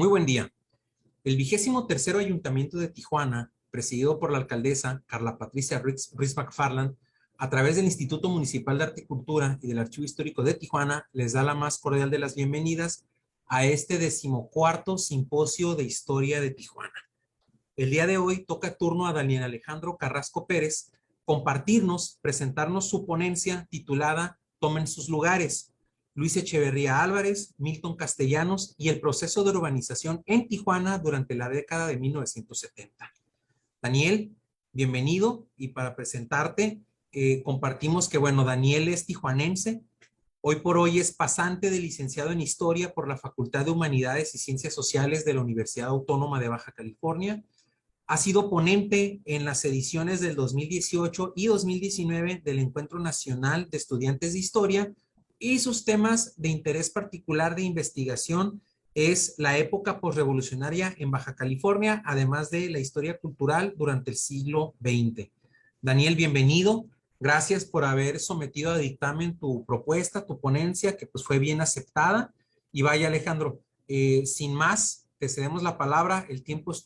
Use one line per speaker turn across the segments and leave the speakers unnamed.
Muy buen día. El 23º Ayuntamiento de Tijuana, presidido por la alcaldesa Carla Patricia Ruiz McFarland, a través del Instituto Municipal de Arte y Cultura y del Archivo Histórico de Tijuana, les da la más cordial de las bienvenidas a este 14º Simposio de Historia de Tijuana. El día de hoy toca turno a Daniel Alejandro Carrasco Pérez presentarnos su ponencia titulada Tomen sus lugares, Luis Echeverría Álvarez, Milton Castellanos y el proceso de urbanización en Tijuana durante la década de 1970. Daniel, bienvenido, y para presentarte, compartimos que, bueno, Daniel es tijuanense, hoy por hoy es pasante de licenciado en Historia por la Facultad de Humanidades y Ciencias Sociales de la Universidad Autónoma de Baja California. Ha sido ponente en las ediciones del 2018 y 2019 del Encuentro Nacional de Estudiantes de Historia, y sus temas de interés particular de investigación es la época posrevolucionaria en Baja California, además de la historia cultural durante el siglo XX. Daniel, bienvenido. Gracias por haber sometido a dictamen tu propuesta, tu ponencia, que pues fue bien aceptada. Y vaya, Alejandro, sin más, te cedemos la palabra, el tiempo es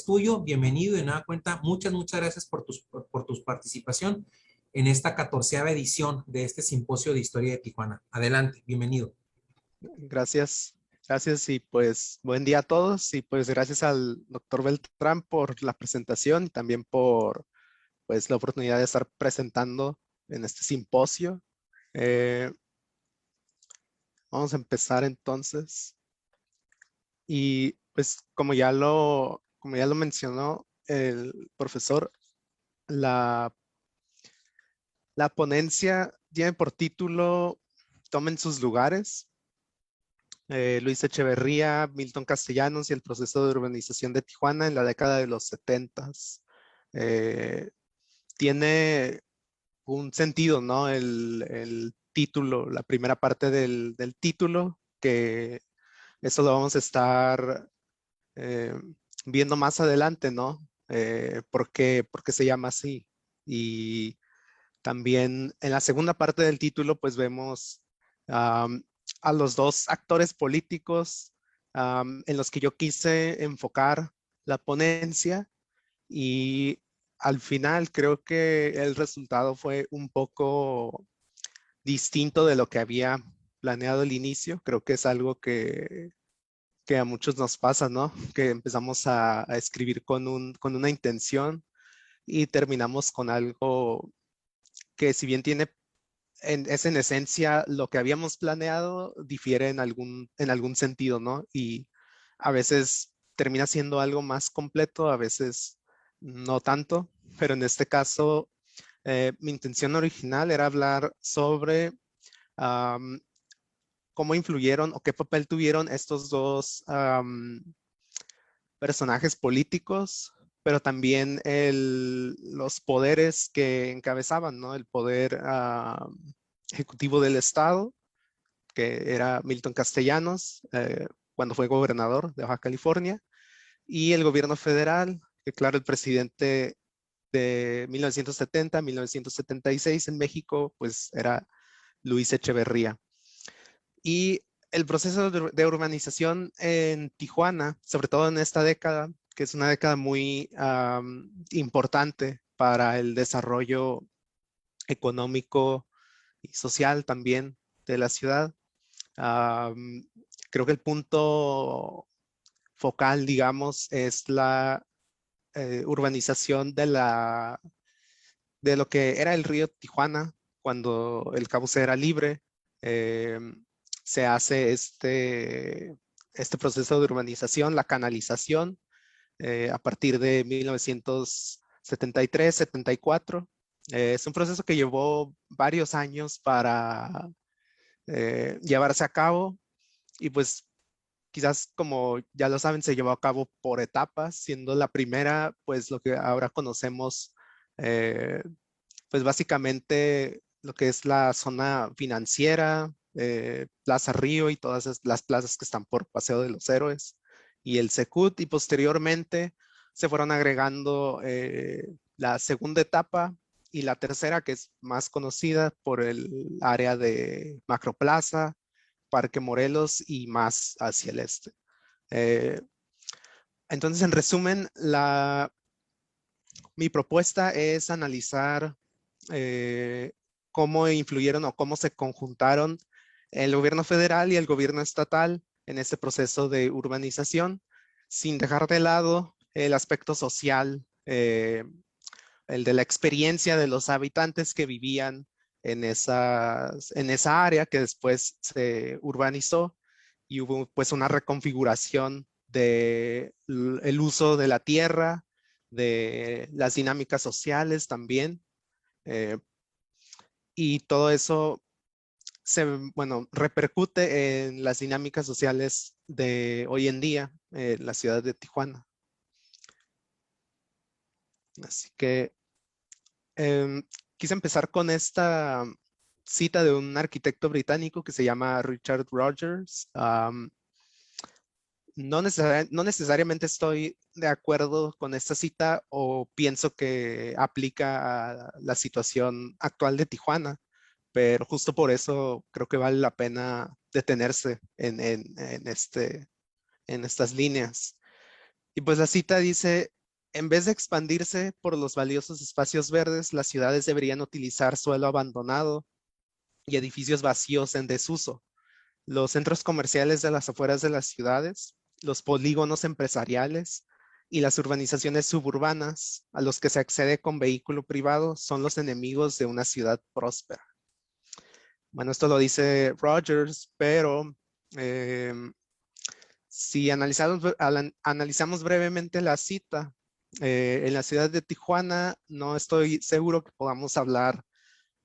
tuyo, bienvenido, y de nueva cuenta, muchas gracias por tu participación en esta 14ª edición de este Simposio de Historia de Tijuana. Adelante, bienvenido.
Gracias, gracias y pues buen día a todos y pues gracias al doctor Beltrán por la presentación y también por pues la oportunidad de estar presentando en este simposio. Vamos a empezar entonces y pues como ya lo mencionó el profesor, la, la ponencia tiene por título Tomen sus lugares. Luis Echeverría, Milton Castellanos y el proceso de urbanización de Tijuana en la década de los 70. Tiene un sentido, ¿no? El título, la primera parte del título, que eso lo vamos a estar eh, viendo más adelante, ¿no? ¿Por qué se llama así? Y también en la segunda parte del título, pues vemos a los dos actores políticos en los que yo quise enfocar la ponencia, y al final creo que el resultado fue un poco distinto de lo que había planeado al inicio. Creo que es algo que a muchos nos pasa, ¿no? Que empezamos a escribir con una intención y terminamos con algo que, si bien es en esencia lo que habíamos planeado, difiere en algún sentido, ¿no? Y a veces termina siendo algo más completo, a veces no tanto, pero en este caso mi intención original era hablar sobre um, cómo influyeron o qué papel tuvieron estos dos personajes políticos, pero también los poderes que encabezaban, ¿no? El poder ejecutivo del Estado, que era Milton Castellanos, cuando fue gobernador de Baja California, y el gobierno federal, que claro, el presidente de 1970 a 1976 en México, pues era Luis Echeverría. Y el proceso de urbanización en Tijuana, sobre todo en esta década, que es una década muy importante para el desarrollo económico y social también de la ciudad. Creo que el punto focal, digamos, es la urbanización de lo que era el río Tijuana cuando el cauce era libre. Eh, Se hace este proceso de urbanización, la canalización, a partir de 1973, 74. Es un proceso que llevó varios años para llevarse a cabo, y pues quizás, como ya lo saben, se llevó a cabo por etapas, siendo la primera pues lo que ahora conocemos, eh, pues básicamente lo que es la zona financiera, Plaza Río y todas las plazas que están por Paseo de los Héroes y el Secut, y posteriormente se fueron agregando la segunda etapa y la tercera, que es más conocida por el área de Macroplaza, Parque Morelos y más hacia el este. Eh, entonces, en resumen, mi propuesta es analizar cómo influyeron o cómo se conjuntaron el gobierno federal y el gobierno estatal en este proceso de urbanización, sin dejar de lado el aspecto social, el de la experiencia de los habitantes que vivían en esa área que después se urbanizó y hubo pues una reconfiguración del el uso de la tierra, de las dinámicas sociales también. eh, y todo eso bueno, repercute en las dinámicas sociales de hoy en día en la ciudad de Tijuana. Así que em, quise empezar con esta cita de un arquitecto británico que se llama Richard Rogers. No necesariamente estoy de acuerdo con esta cita o pienso que aplica a la situación actual de Tijuana, pero justo por eso creo que vale la pena detenerse en estas líneas. Y pues la cita dice, en vez de expandirse por los valiosos espacios verdes, las ciudades deberían utilizar suelo abandonado y edificios vacíos en desuso. Los centros comerciales de las afueras de las ciudades, los polígonos empresariales y las urbanizaciones suburbanas a los que se accede con vehículo privado son los enemigos de una ciudad próspera. Bueno, esto lo dice Rogers, pero si analizamos brevemente la cita, en la ciudad de Tijuana no estoy seguro que podamos hablar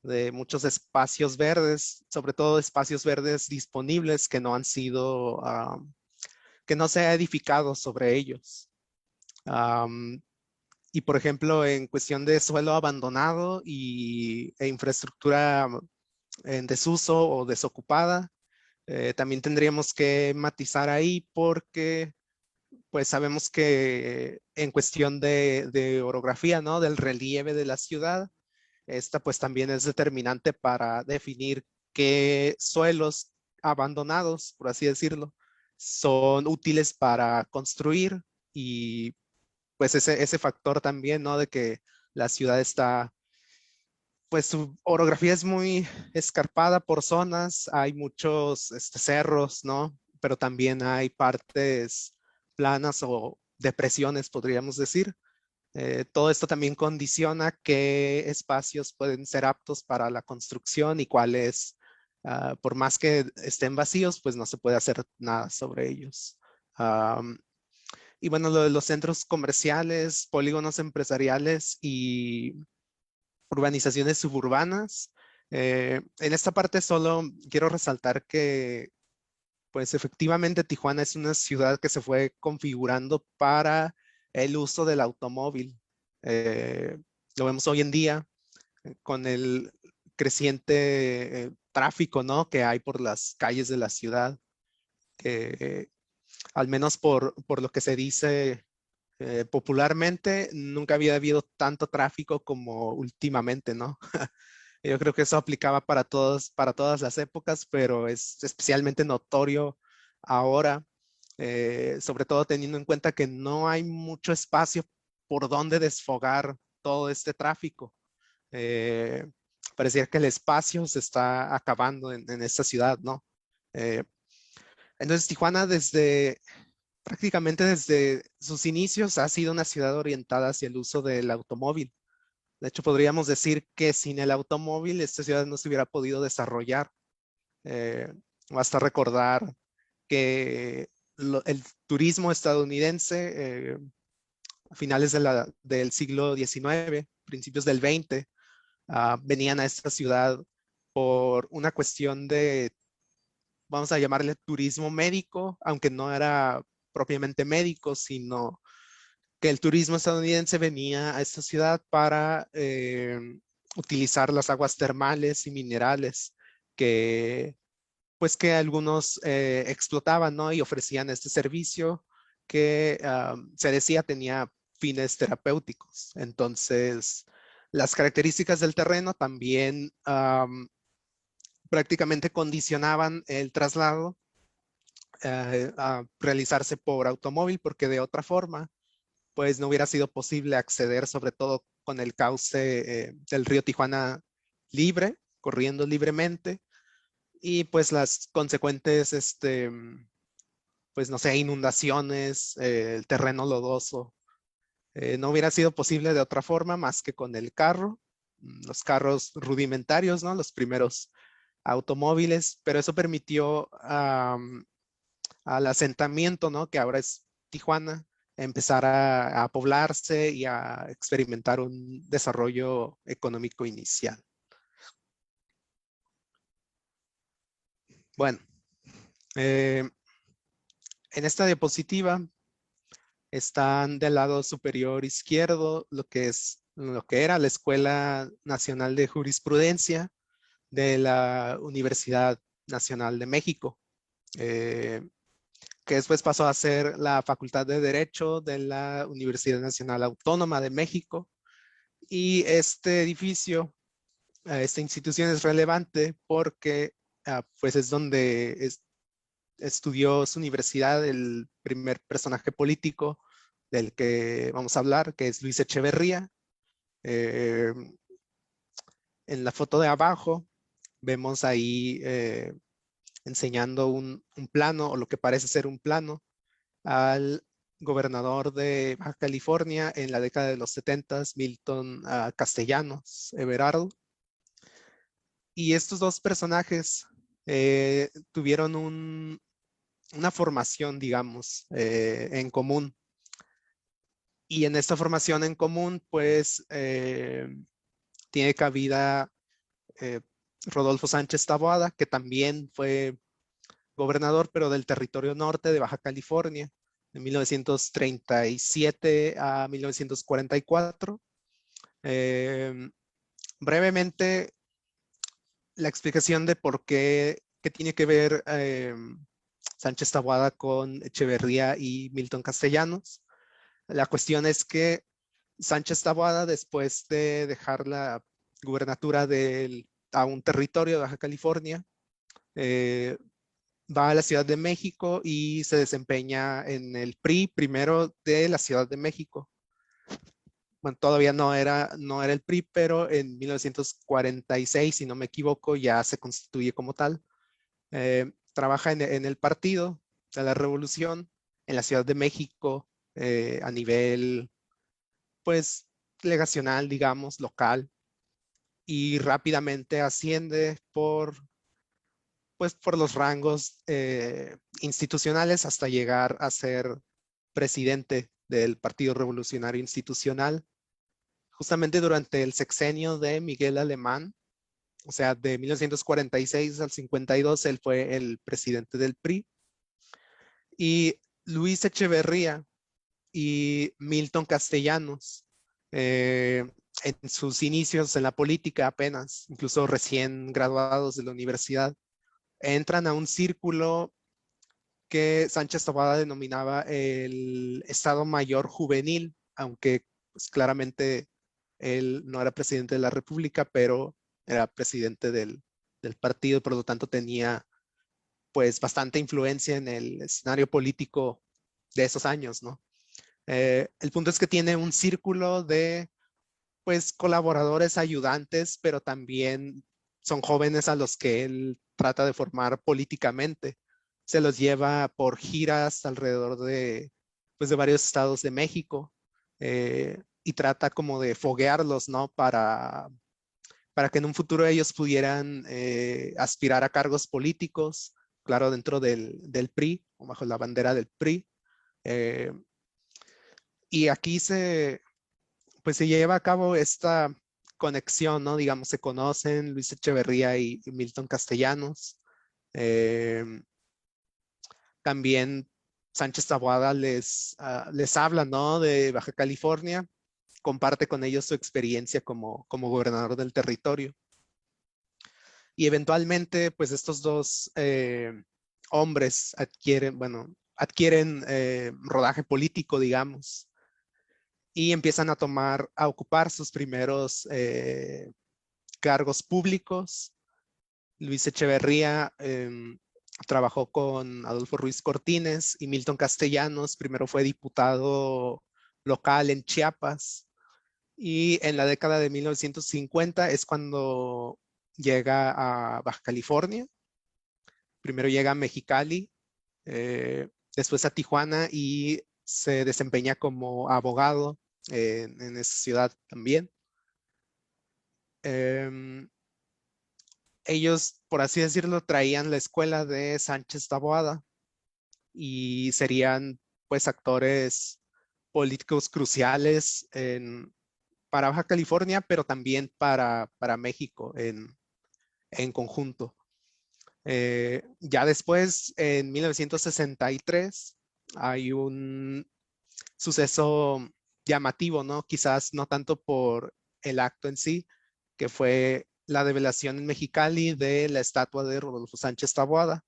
de muchos espacios verdes, sobre todo espacios verdes disponibles que no han sido, que no se ha edificado sobre ellos. Y por ejemplo, en cuestión de suelo abandonado e infraestructura en desuso o desocupada, también tendríamos que matizar ahí porque pues sabemos que en cuestión de orografía, ¿no? Del relieve de la ciudad, esta pues también es determinante para definir qué suelos abandonados, por así decirlo, son útiles para construir y pues ese factor también, ¿no? De que la ciudad está, pues su orografía es muy escarpada por zonas, hay muchos cerros, ¿no? Pero también hay partes planas o depresiones, podríamos decir. Todo esto también condiciona qué espacios pueden ser aptos para la construcción y cuáles, por más que estén vacíos, pues no se puede hacer nada sobre ellos. Y bueno, lo de los centros comerciales, polígonos empresariales y urbanizaciones suburbanas. En esta parte solo quiero resaltar que, pues efectivamente Tijuana es una ciudad que se fue configurando para el uso del automóvil. Eh, lo vemos hoy en día con el creciente tráfico, ¿no? Que hay por las calles de la ciudad, que al menos por lo que se dice popularmente, nunca había habido tanto tráfico como últimamente, ¿no? Yo creo que eso aplicaba para todas las épocas, pero es especialmente notorio ahora, sobre todo teniendo en cuenta que no hay mucho espacio por donde desfogar todo este tráfico. Eh, Parecía que el espacio se está acabando en esta ciudad, ¿no? Eh, entonces, Tijuana prácticamente desde sus inicios ha sido una ciudad orientada hacia el uso del automóvil. De hecho, podríamos decir que sin el automóvil esta ciudad no se hubiera podido desarrollar. Eh, Basta recordar que el turismo estadounidense a finales del siglo XIX, principios del XX, venían a esta ciudad por una cuestión de, vamos a llamarle turismo médico, aunque no era propiamente médico, sino que el turismo estadounidense venía a esta ciudad para utilizar las aguas termales y minerales que, pues que algunos explotaban, ¿no? Y ofrecían este servicio que se decía tenía fines terapéuticos. Entonces, las características del terreno también prácticamente condicionaban el traslado a realizarse por automóvil, porque de otra forma, pues no hubiera sido posible acceder, sobre todo con el cauce del río Tijuana libre, corriendo libremente, y pues las consecuentes, pues no sé, inundaciones, el terreno lodoso. No hubiera sido posible de otra forma más que con el carro, los carros rudimentarios, ¿no? Los primeros automóviles, pero eso permitió al asentamiento, ¿no? Que ahora es Tijuana, empezar a poblarse y a experimentar un desarrollo económico inicial. Bueno, eh, en esta diapositiva están del lado superior izquierdo lo que era la Escuela Nacional de Jurisprudencia de la Universidad Nacional de México, que después pasó a ser la Facultad de Derecho de la Universidad Nacional Autónoma de México. Y este edificio, esta institución es relevante porque pues es donde estudió su universidad el primer personaje político del que vamos a hablar, que es Luis Echeverría. Eh, en la foto de abajo vemos ahí enseñando un plano, o lo que parece ser un plano, al gobernador de Baja California en la década de los 70, Milton Castellanos Everardo. Y estos dos personajes tuvieron una formación, digamos, en común. Y en esta formación en común, pues, tiene cabida eh, Rodolfo Sánchez Taboada, que también fue gobernador, pero del territorio norte de Baja California, de 1937 a 1944. Brevemente, la explicación de por qué tiene que ver Sánchez Taboada con Echeverría y Milton Castellanos. La cuestión es que Sánchez Taboada, después de dejar la gubernatura a un territorio de Baja California, va a la Ciudad de México y se desempeña en el PRI, primero de la Ciudad de México. Bueno, todavía no era el PRI, pero en 1946, si no me equivoco, ya se constituye como tal. Trabaja en el Partido de la Revolución en la Ciudad de México a nivel, pues, legacional, digamos, local, y rápidamente asciende pues, por los rangos institucionales hasta llegar a ser presidente del Partido Revolucionario Institucional, justamente durante el sexenio de Miguel Alemán. O sea, de 1946 al 52, él fue el presidente del PRI. Y Luis Echeverría y Milton Castellanos, en sus inicios en la política apenas, incluso recién graduados de la universidad, entran a un círculo que Sánchez Taboada denominaba el Estado Mayor Juvenil, aunque pues, claramente él no era presidente de la República, pero era presidente del partido, por lo tanto tenía pues bastante influencia en el escenario político de esos años, ¿no? El punto es que tiene un círculo de pues colaboradores, ayudantes, pero también son jóvenes a los que él trata de formar políticamente. Se los lleva por giras alrededor pues, de varios estados de México, y trata como de foguearlos, ¿no? Para que en un futuro ellos pudieran aspirar a cargos políticos, claro, dentro del PRI o bajo la bandera del PRI. Eh, y aquí pues se lleva a cabo esta conexión, ¿no? Digamos, se conocen Luis Echeverría y Milton Castellanos. Eh, También Sánchez Taboada les habla, ¿no? De Baja California, comparte con ellos su experiencia como gobernador del territorio. Y eventualmente, pues estos dos hombres adquieren rodaje político, digamos, y empiezan a ocupar sus primeros cargos públicos. Luis Echeverría trabajó con Adolfo Ruiz Cortines y Milton Castellanos. Primero fue diputado local en Chiapas y en la década de 1950 es cuando llega a Baja California. Primero llega a Mexicali, después a Tijuana y se desempeña como abogado en esa ciudad también. Ellos, por así decirlo, traían la escuela de Sánchez Taboada y serían pues actores políticos cruciales para Baja California, pero también para México en conjunto. Ya después, en 1963, hay un suceso llamativo, ¿no? Quizás no tanto por el acto en sí, que fue la develación en Mexicali de la estatua de Rodolfo Sánchez Taboada.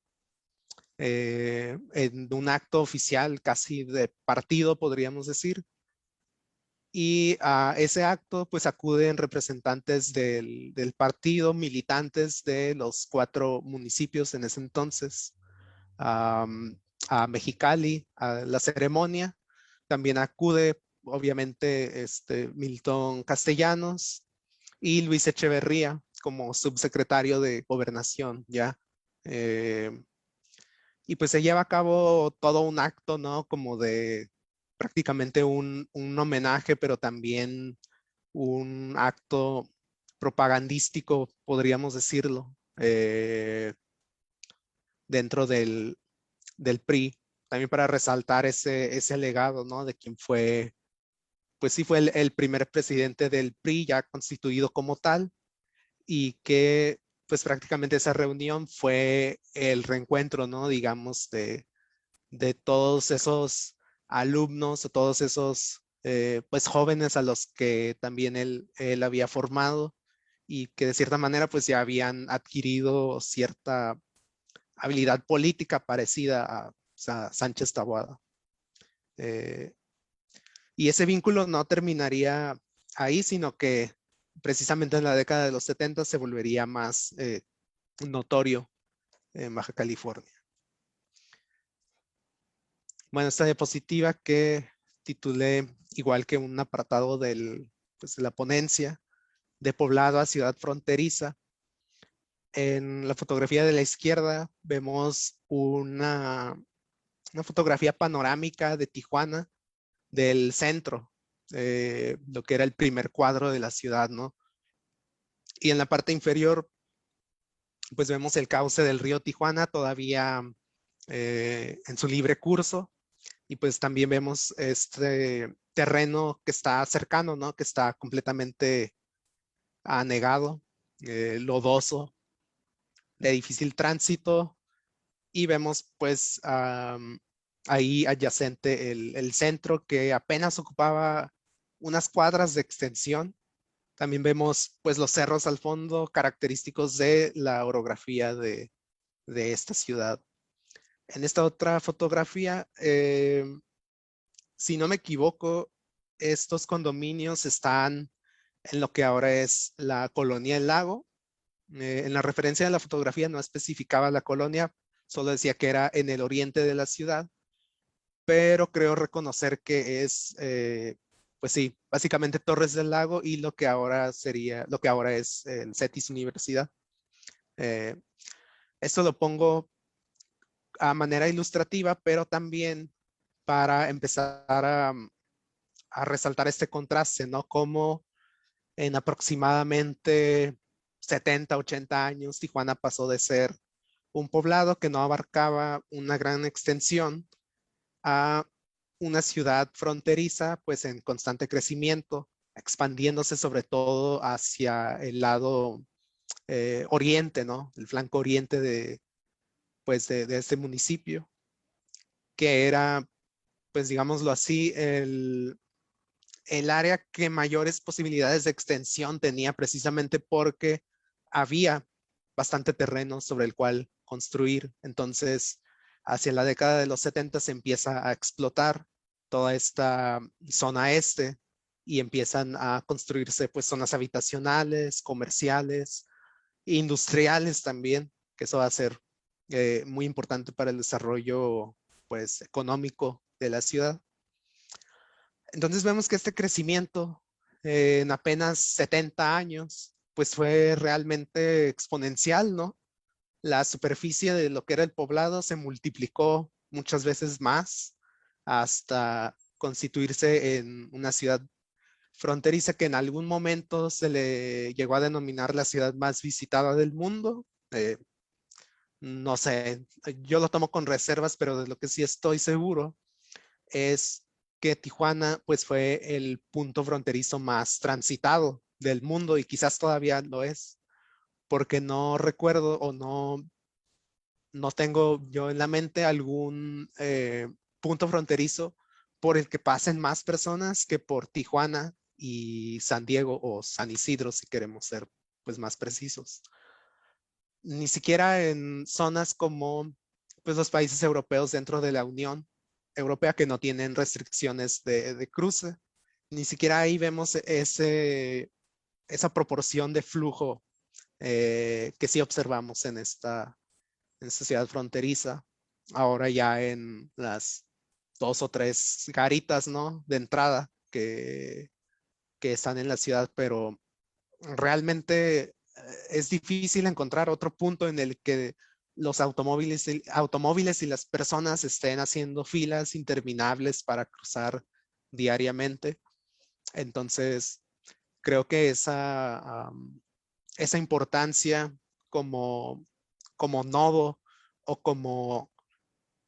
En un acto oficial casi de partido, podríamos decir. Y a ese acto pues acuden representantes del partido, militantes de los 4 municipios en ese entonces, a Mexicali, a la ceremonia. También acude obviamente Milton Castellanos y Luis Echeverría como subsecretario de Gobernación, ya. Y pues se lleva a cabo todo un acto, ¿no? Como de prácticamente un homenaje, pero también un acto propagandístico, podríamos decirlo, dentro del PRI, también para resaltar ese legado, ¿no? De quien fue, pues sí fue el primer presidente del PRI ya constituido como tal y que pues prácticamente esa reunión fue el reencuentro, ¿no? Digamos, de todos esos alumnos o todos esos pues jóvenes a los que también él había formado y que de cierta manera pues ya habían adquirido cierta habilidad política parecida a Sánchez Taboada. Y ese vínculo no terminaría ahí, sino que precisamente en la década de los 70 se volvería más notorio en Baja California. Bueno, esta diapositiva que titulé igual que un apartado pues, de la ponencia, de poblado a ciudad fronteriza. En la fotografía de la izquierda vemos una fotografía panorámica de Tijuana, del centro, lo que era el primer cuadro de la ciudad, ¿no? Y en la parte inferior, pues vemos el cauce del río Tijuana todavía en su libre curso. Y pues también vemos este terreno que está cercano, ¿no? Que está completamente anegado, lodoso, de difícil tránsito. Y vemos pues ahí adyacente el centro que apenas ocupaba unas cuadras de extensión. También vemos pues los cerros al fondo, característicos de la orografía de esta ciudad. En esta otra fotografía, si no me equivoco, estos condominios están en lo que ahora es la colonia El Lago. En la referencia de la fotografía no especificaba la colonia, solo decía que era en el oriente de la ciudad, pero creo reconocer que es, pues sí, básicamente Torres del Lago y lo que ahora es el CETIS Universidad. Esto lo pongo a manera ilustrativa, pero también para empezar a resaltar este contraste, ¿no? Como en aproximadamente 70, 80 años, Tijuana pasó de ser un poblado que no abarcaba una gran extensión a una ciudad fronteriza, pues en constante crecimiento, expandiéndose sobre todo hacia el lado oriente, ¿no? El flanco oriente pues de este municipio, que era, pues digámoslo así, el área que mayores posibilidades de extensión tenía precisamente porque había bastante terreno sobre el cual construir. Entonces, hacia la década de los 70 se empieza a explotar toda esta zona este y empiezan a construirse pues zonas habitacionales, comerciales, industriales también, que eso va a ser muy importante para el desarrollo pues, económico de la ciudad. Entonces vemos que este crecimiento en apenas 70 años, pues fue realmente exponencial, ¿no? La superficie de lo que era el poblado se multiplicó muchas veces más hasta constituirse en una ciudad fronteriza que en algún momento se le llegó a denominar la ciudad más visitada del mundo. No sé, yo lo tomo con reservas, pero de lo que sí estoy seguro es que Tijuana pues fue el punto fronterizo más transitado del mundo y quizás todavía lo es, porque no recuerdo o no tengo yo en la mente algún punto fronterizo por el que pasen más personas que por Tijuana y San Diego o San Isidro, si queremos ser pues más precisos. Ni siquiera en zonas como pues los países europeos dentro de la Unión Europea que no tienen restricciones de cruce, ni siquiera ahí vemos esa proporción de flujo que sí observamos en esta ciudad fronteriza. Ahora ya en las 2 o 3 garitas, ¿no? De entrada que están en la ciudad, pero realmente es difícil encontrar otro punto en el que los automóviles y las personas estén haciendo filas interminables para cruzar diariamente. Entonces, creo que esa importancia como, como nodo o como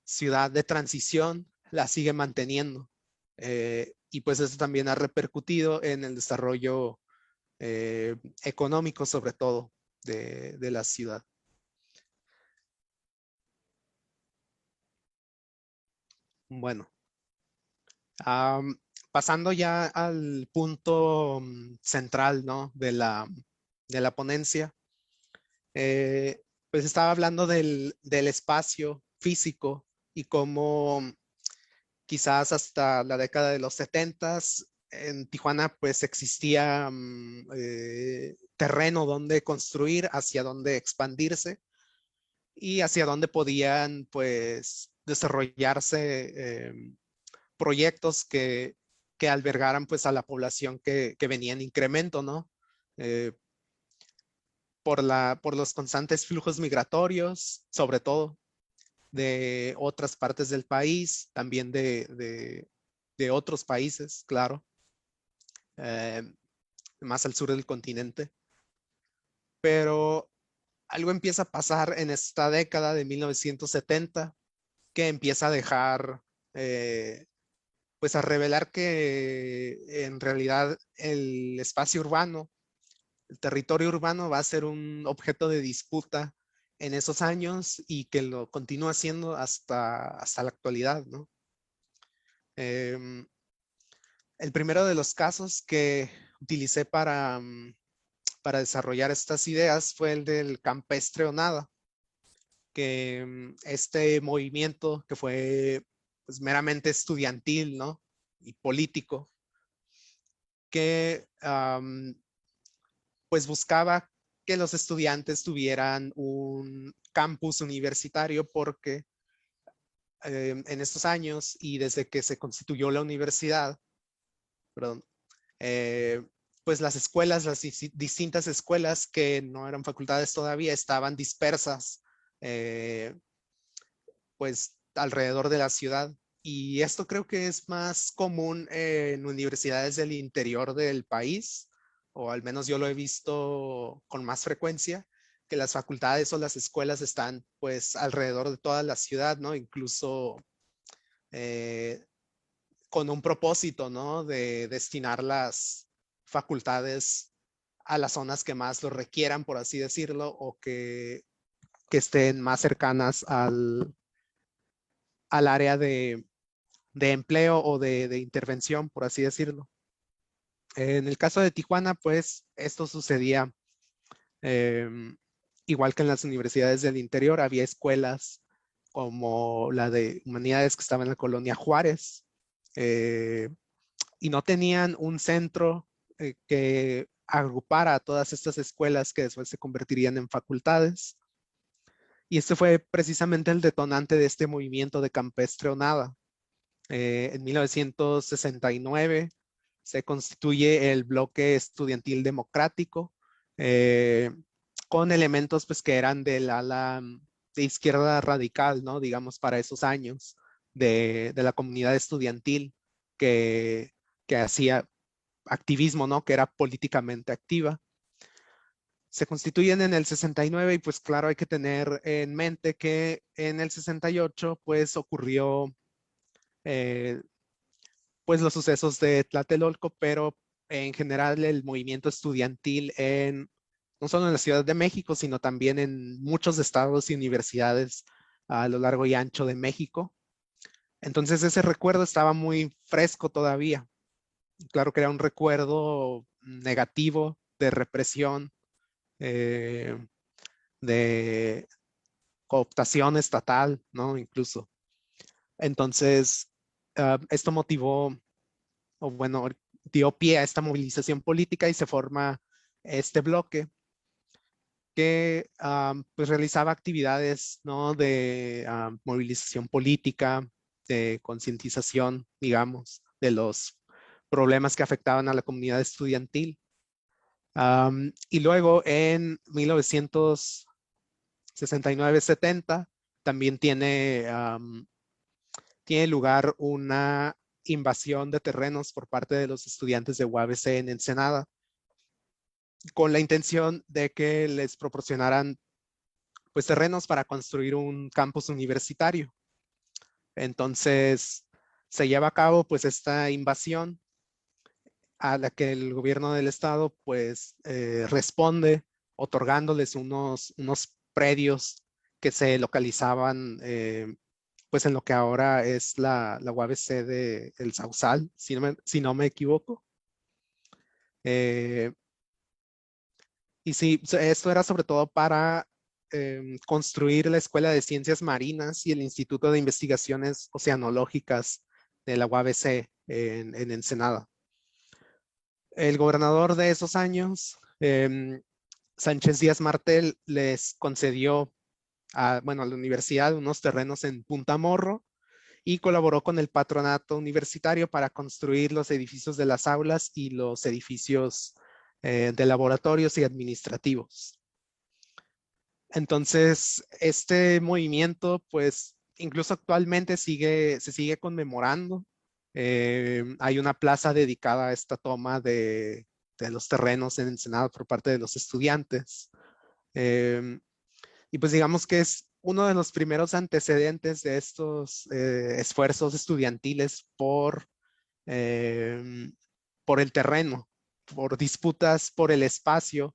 ciudad de transición la sigue manteniendo. Y pues eso también ha repercutido en el desarrollo económico, sobre todo, de la ciudad. Bueno, pasando ya al punto central, ¿no? de la ponencia, pues estaba hablando del espacio físico y cómo quizás hasta la década de los 70 en Tijuana pues existía terreno donde construir, hacia donde expandirse y hacia dónde podían pues desarrollarse proyectos que albergaran pues a la población que venía en incremento, ¿no? Eh, por los constantes flujos migratorios, sobre todo de otras partes del país, también de otros países, claro, eh, más al sur del continente. Pero algo empieza a pasar en esta década de 1970 que empieza a dejar, pues a revelar que en realidad el espacio urbano, el territorio urbano va a ser un objeto de disputa en esos años y que lo continúa siendo hasta la actualidad, ¿no? El primero de los casos que utilicé para desarrollar estas ideas fue el del campestre Onada, que este movimiento que fue pues, meramente estudiantil, ¿no? Y político, que pues buscaba que los estudiantes tuvieran un campus universitario porque en estos años y desde que se constituyó la universidad, perdón, eh, pues las escuelas, las distintas escuelas que no eran facultades todavía estaban dispersas eh, pues alrededor de la ciudad. Y esto creo que es más común en universidades del interior del país, o al menos yo lo he visto con más frecuencia, que las facultades o las escuelas están pues alrededor de toda la ciudad, ¿no? Incluso eh, con un propósito, ¿no? De destinar las facultades a las zonas que más lo requieran, por así decirlo, o que estén más cercanas al área de empleo o de intervención, por así decirlo. En el caso de Tijuana, pues esto sucedía eh, igual que en las universidades del interior, había escuelas como la de humanidades que estaba en la colonia Juárez y no tenían un centro que agrupara a todas estas escuelas que después se convertirían en facultades. Y este fue precisamente el detonante de este movimiento de campestre Onada. En 1969 se constituye el bloque estudiantil democrático, eh, con elementos pues, que eran del ala de izquierda radical, ¿no? Digamos, para esos años, de la comunidad estudiantil que hacía activismo, ¿no? Que era políticamente activa. Se constituyen en el 69 y pues claro, hay que tener en mente que en el 68 pues ocurrió eh, pues los sucesos de Tlatelolco, pero en general el movimiento estudiantil no solo en la Ciudad de México, sino también en muchos estados y universidades a lo largo y ancho de México. Entonces ese recuerdo estaba muy fresco todavía. Claro que era un recuerdo negativo de represión, eh, de cooptación estatal, ¿no? Incluso. Entonces, esto motivó, o bueno, dio pie a esta movilización política y se forma este bloque que pues realizaba actividades, ¿no? De movilización política, de concientización, digamos, de los problemas que afectaban a la comunidad estudiantil. Y luego en 1969-70 también tiene lugar una invasión de terrenos por parte de los estudiantes de UABC en Ensenada, con la intención de que les proporcionaran pues terrenos para construir un campus universitario. Entonces se lleva a cabo pues esta invasión a la que el gobierno del estado pues responde otorgándoles unos predios que se localizaban pues en lo que ahora es la UABC de El Sausal, si no me equivoco. Y sí, esto era sobre todo para construir la Escuela de Ciencias Marinas y el Instituto de Investigaciones Oceanológicas de la UABC en Ensenada. El gobernador de esos años, Sánchez Díaz Martel, les concedió bueno, a la universidad unos terrenos en Punta Morro y colaboró con el patronato universitario para construir los edificios de las aulas y los edificios de laboratorios y administrativos. Entonces, este movimiento, pues, incluso actualmente se sigue conmemorando. Hay una plaza dedicada a esta toma de los terrenos en Ensenada por parte de los estudiantes. Y pues digamos que es uno de los primeros antecedentes de estos esfuerzos estudiantiles eh, por el terreno, por disputas por el espacio,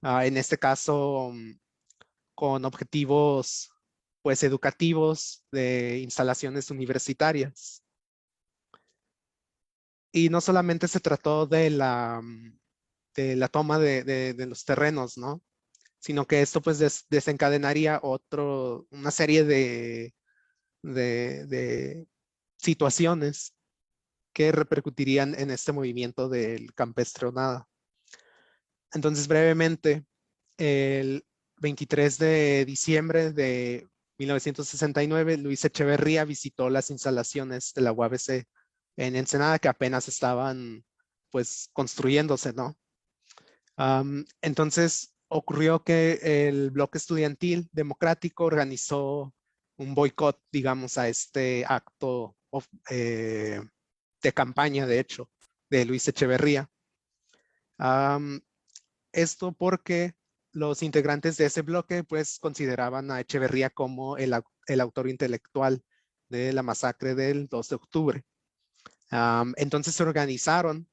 en este caso con objetivos pues educativos de instalaciones universitarias. Y no solamente se trató de la toma de los terrenos, ¿no? Sino que esto pues desencadenaría una serie de situaciones que repercutirían en este movimiento del campestre Onada. Entonces, brevemente, el 23 de diciembre de 1969, Luis Echeverría visitó las instalaciones de la UABC en Ensenada, que apenas estaban pues construyéndose, ¿no? Entonces ocurrió que el bloque estudiantil democrático organizó un boicot, digamos, a este acto de campaña, de hecho, de Luis Echeverría. Esto porque los integrantes de ese bloque pues consideraban a Echeverría como el autor intelectual de la masacre del 2 de octubre. Entonces se organizaron,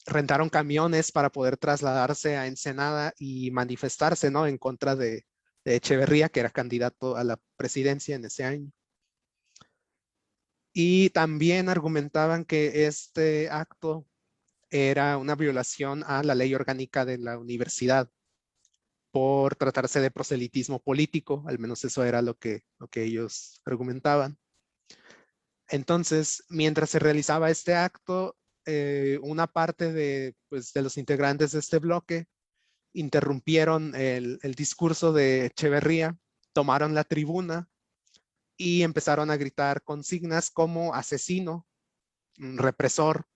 rentaron camiones para poder trasladarse a Ensenada y manifestarse, ¿no? En contra de Echeverría, que era candidato a la presidencia en ese año. Y también argumentaban que este acto era una violación a la ley orgánica de la universidad por tratarse de proselitismo político, al menos eso era lo que ellos argumentaban. Entonces, mientras se realizaba este acto, una parte pues, de los integrantes de este bloque interrumpieron el discurso de Echeverría, tomaron la tribuna y empezaron a gritar consignas como asesino, represor.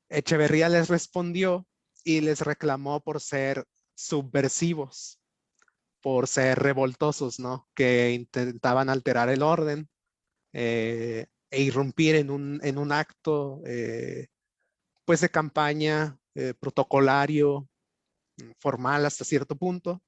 Echeverría les respondió y les reclamó por ser subversivos, por ser revoltosos, ¿no? Que intentaban alterar el orden e irrumpir en un acto pues de campaña protocolario, formal hasta cierto punto.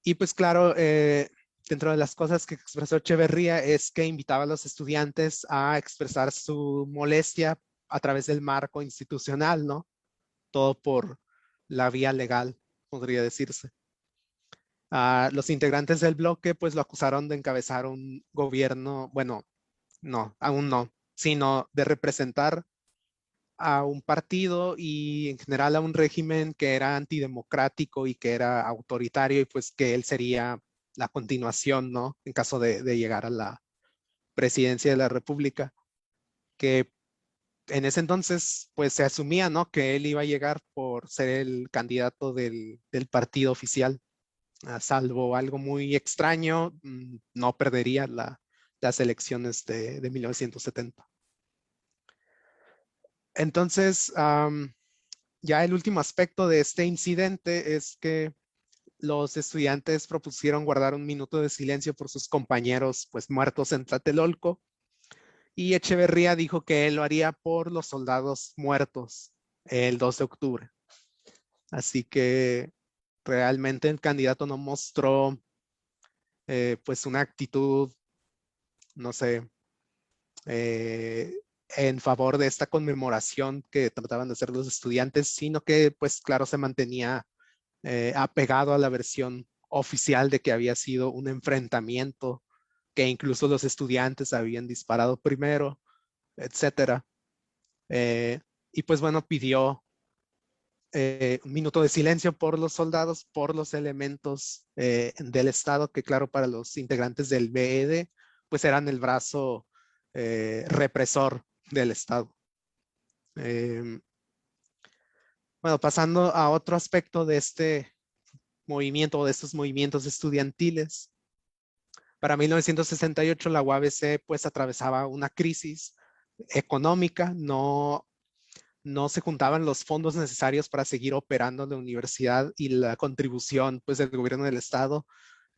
Y pues claro, dentro de las cosas que expresó Echeverría es que invitaba a los estudiantes a expresar su molestia a través del marco institucional, ¿no? Todo por la vía legal, podría decirse. Los integrantes del bloque pues lo acusaron de encabezar un gobierno, bueno, no, aún no, sino de representar a un partido y en general a un régimen que era antidemocrático y que era autoritario y pues que él sería la continuación, ¿no? En caso de llegar a la presidencia de la República, que en ese entonces pues se asumía, ¿no? Que él iba a llegar por ser el candidato del partido oficial, salvo algo muy extraño, no perdería las elecciones de 1970. Entonces, ya el último aspecto de este incidente es que los estudiantes propusieron guardar un minuto de silencio por sus compañeros pues muertos en Tlatelolco y Echeverría dijo que él lo haría por los soldados muertos el 2 de octubre. Así que realmente el candidato no mostró pues una actitud, no sé, en favor de esta conmemoración que trataban de hacer los estudiantes, sino que pues claro se mantenía apegado a la versión oficial de que había sido un enfrentamiento, que incluso los estudiantes habían disparado primero, etcétera. Y pues bueno, pidió un minuto de silencio por los soldados, por los elementos del Estado, que claro, para los integrantes del BED, pues eran el brazo represor del Estado. Bueno, pasando a otro aspecto de este movimiento o de estos movimientos estudiantiles. Para 1968 la UABC pues atravesaba una crisis económica, no se juntaban los fondos necesarios para seguir operando la universidad y la contribución pues del gobierno del estado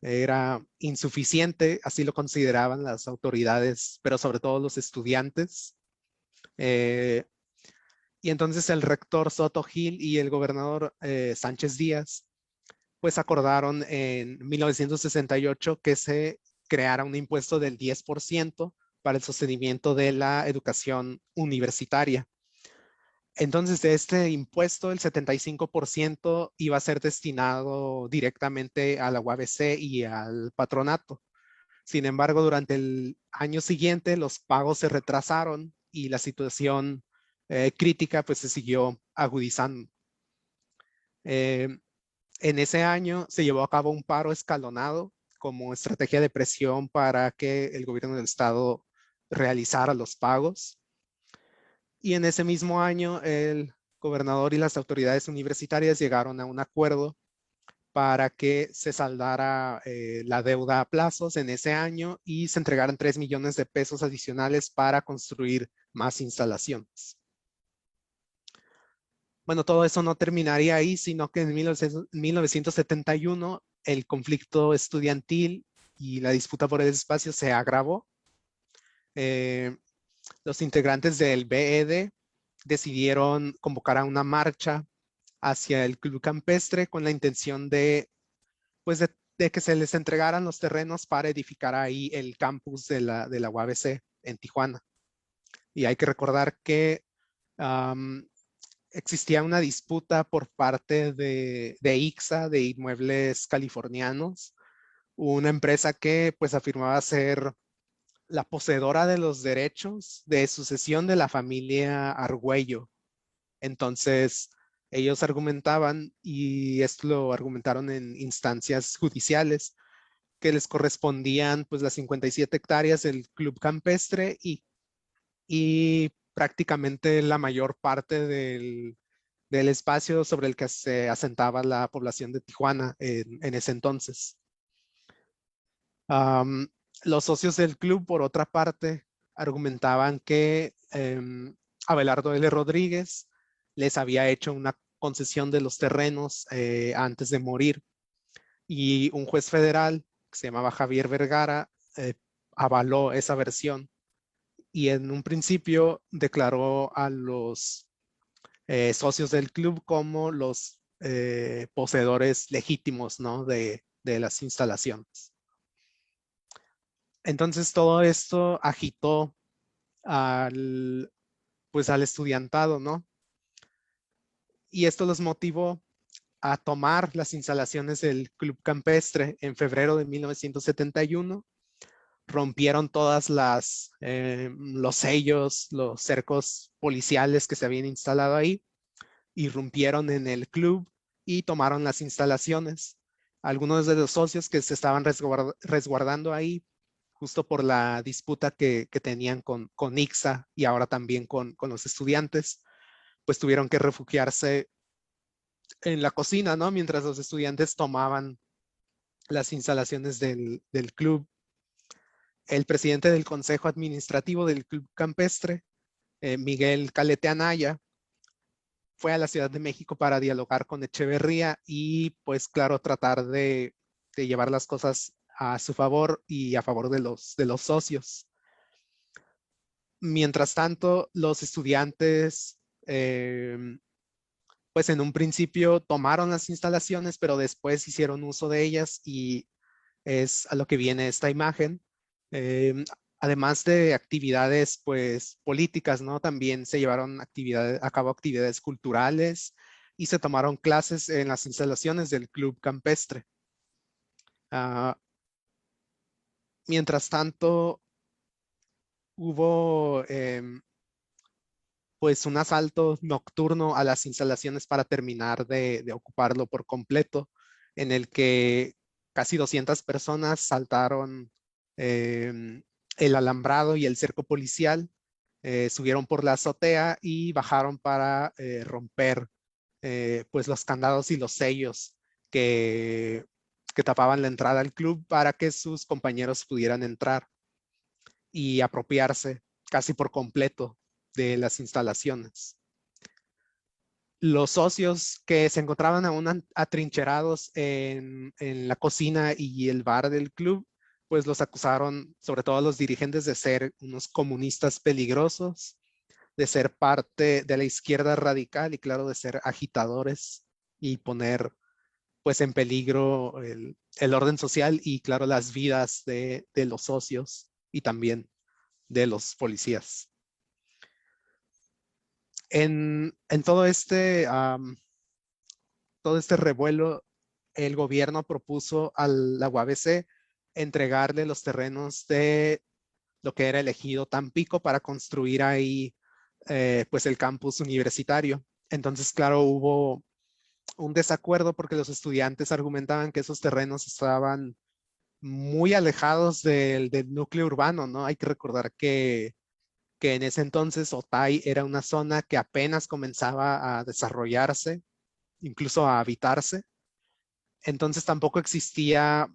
era insuficiente, así lo consideraban las autoridades, pero sobre todo los estudiantes. Y entonces el rector Soto Gil y el gobernador Sánchez Díaz pues acordaron en 1968 que se creara un impuesto del 10% para el sostenimiento de la educación universitaria. Entonces, de este impuesto, el 75% iba a ser destinado directamente a la UABC y al patronato. Sin embargo, durante el año siguiente, los pagos se retrasaron y la situación crítica pues se siguió agudizando. En ese año se llevó a cabo un paro escalonado como estrategia de presión para que el gobierno del estado realizara los pagos. Y en ese mismo año el gobernador y las autoridades universitarias llegaron a un acuerdo para que se saldara la deuda a plazos en ese año y se entregaran 3 millones de pesos adicionales para construir más instalaciones. Bueno, todo eso no terminaría ahí, sino que en 1971 el conflicto estudiantil y la disputa por el espacio se agravó. Los integrantes del BED decidieron convocar a una marcha hacia el Club Campestre con la intención pues de que se les entregaran los terrenos para edificar ahí el campus de la UABC en Tijuana. Y hay que recordar que existía una disputa por parte de ICSA, de Inmuebles Californianos, una empresa que pues afirmaba ser la poseedora de los derechos de sucesión de la familia Argüello. Entonces, ellos argumentaban, y esto lo argumentaron en instancias judiciales, que les correspondían pues las 57 hectáreas del Club Campestre y prácticamente la mayor parte del espacio sobre el que se asentaba la población de Tijuana en ese entonces. Los socios del club, por otra parte, argumentaban que Abelardo L. Rodríguez les había hecho una concesión de los terrenos antes de morir, y un juez federal que se llamaba Javier Vergara avaló esa versión, y en un principio declaró a los socios del club como los poseedores legítimos, ¿no? de las instalaciones. Entonces todo esto agitó pues al estudiantado, ¿no? Y esto los motivó a tomar las instalaciones del Club Campestre en febrero de 1971. Rompieron todas los sellos, los cercos policiales que se habían instalado ahí, irrumpieron en el club y tomaron las instalaciones. Algunos de los socios que se estaban resguardando ahí, justo por la disputa que tenían con ICSA y ahora también con los estudiantes, pues tuvieron que refugiarse en la cocina, ¿no? Mientras los estudiantes tomaban las instalaciones del club. El presidente del Consejo Administrativo del Club Campestre, Miguel Calete Anaya, fue a la Ciudad de México para dialogar con Echeverría y, pues claro, tratar de llevar las cosas a su favor y a favor de los socios. Mientras tanto, los estudiantes, pues en un principio tomaron las instalaciones, pero después hicieron uso de ellas, y es a lo que viene esta imagen. Además de actividades pues políticas, ¿no? También se llevaron a cabo actividades culturales y se tomaron clases en las instalaciones del Club Campestre. Mientras tanto, hubo pues un asalto nocturno a las instalaciones para terminar de ocuparlo por completo, en el que casi 200 personas saltaron el alambrado y el cerco policial, subieron por la azotea y bajaron para romper pues los candados y los sellos que tapaban la entrada al club para que sus compañeros pudieran entrar y apropiarse casi por completo de las instalaciones. Los socios que se encontraban aún atrincherados en la cocina y el bar del club, pues los acusaron, sobre todo a los dirigentes, de ser unos comunistas peligrosos, de ser parte de la izquierda radical y claro, de ser agitadores y poner pues en peligro el orden social y claro, las vidas de los socios y también de los policías. En todo este revuelo, el gobierno propuso a la UABC entregarle los terrenos de lo que era el ejido Tampico para construir ahí pues el campus universitario. Entonces, claro, hubo un desacuerdo porque los estudiantes argumentaban que esos terrenos estaban muy alejados del núcleo urbano, ¿no? Hay que recordar que en ese entonces Otay era una zona que apenas comenzaba a desarrollarse, incluso a habitarse. Entonces tampoco existía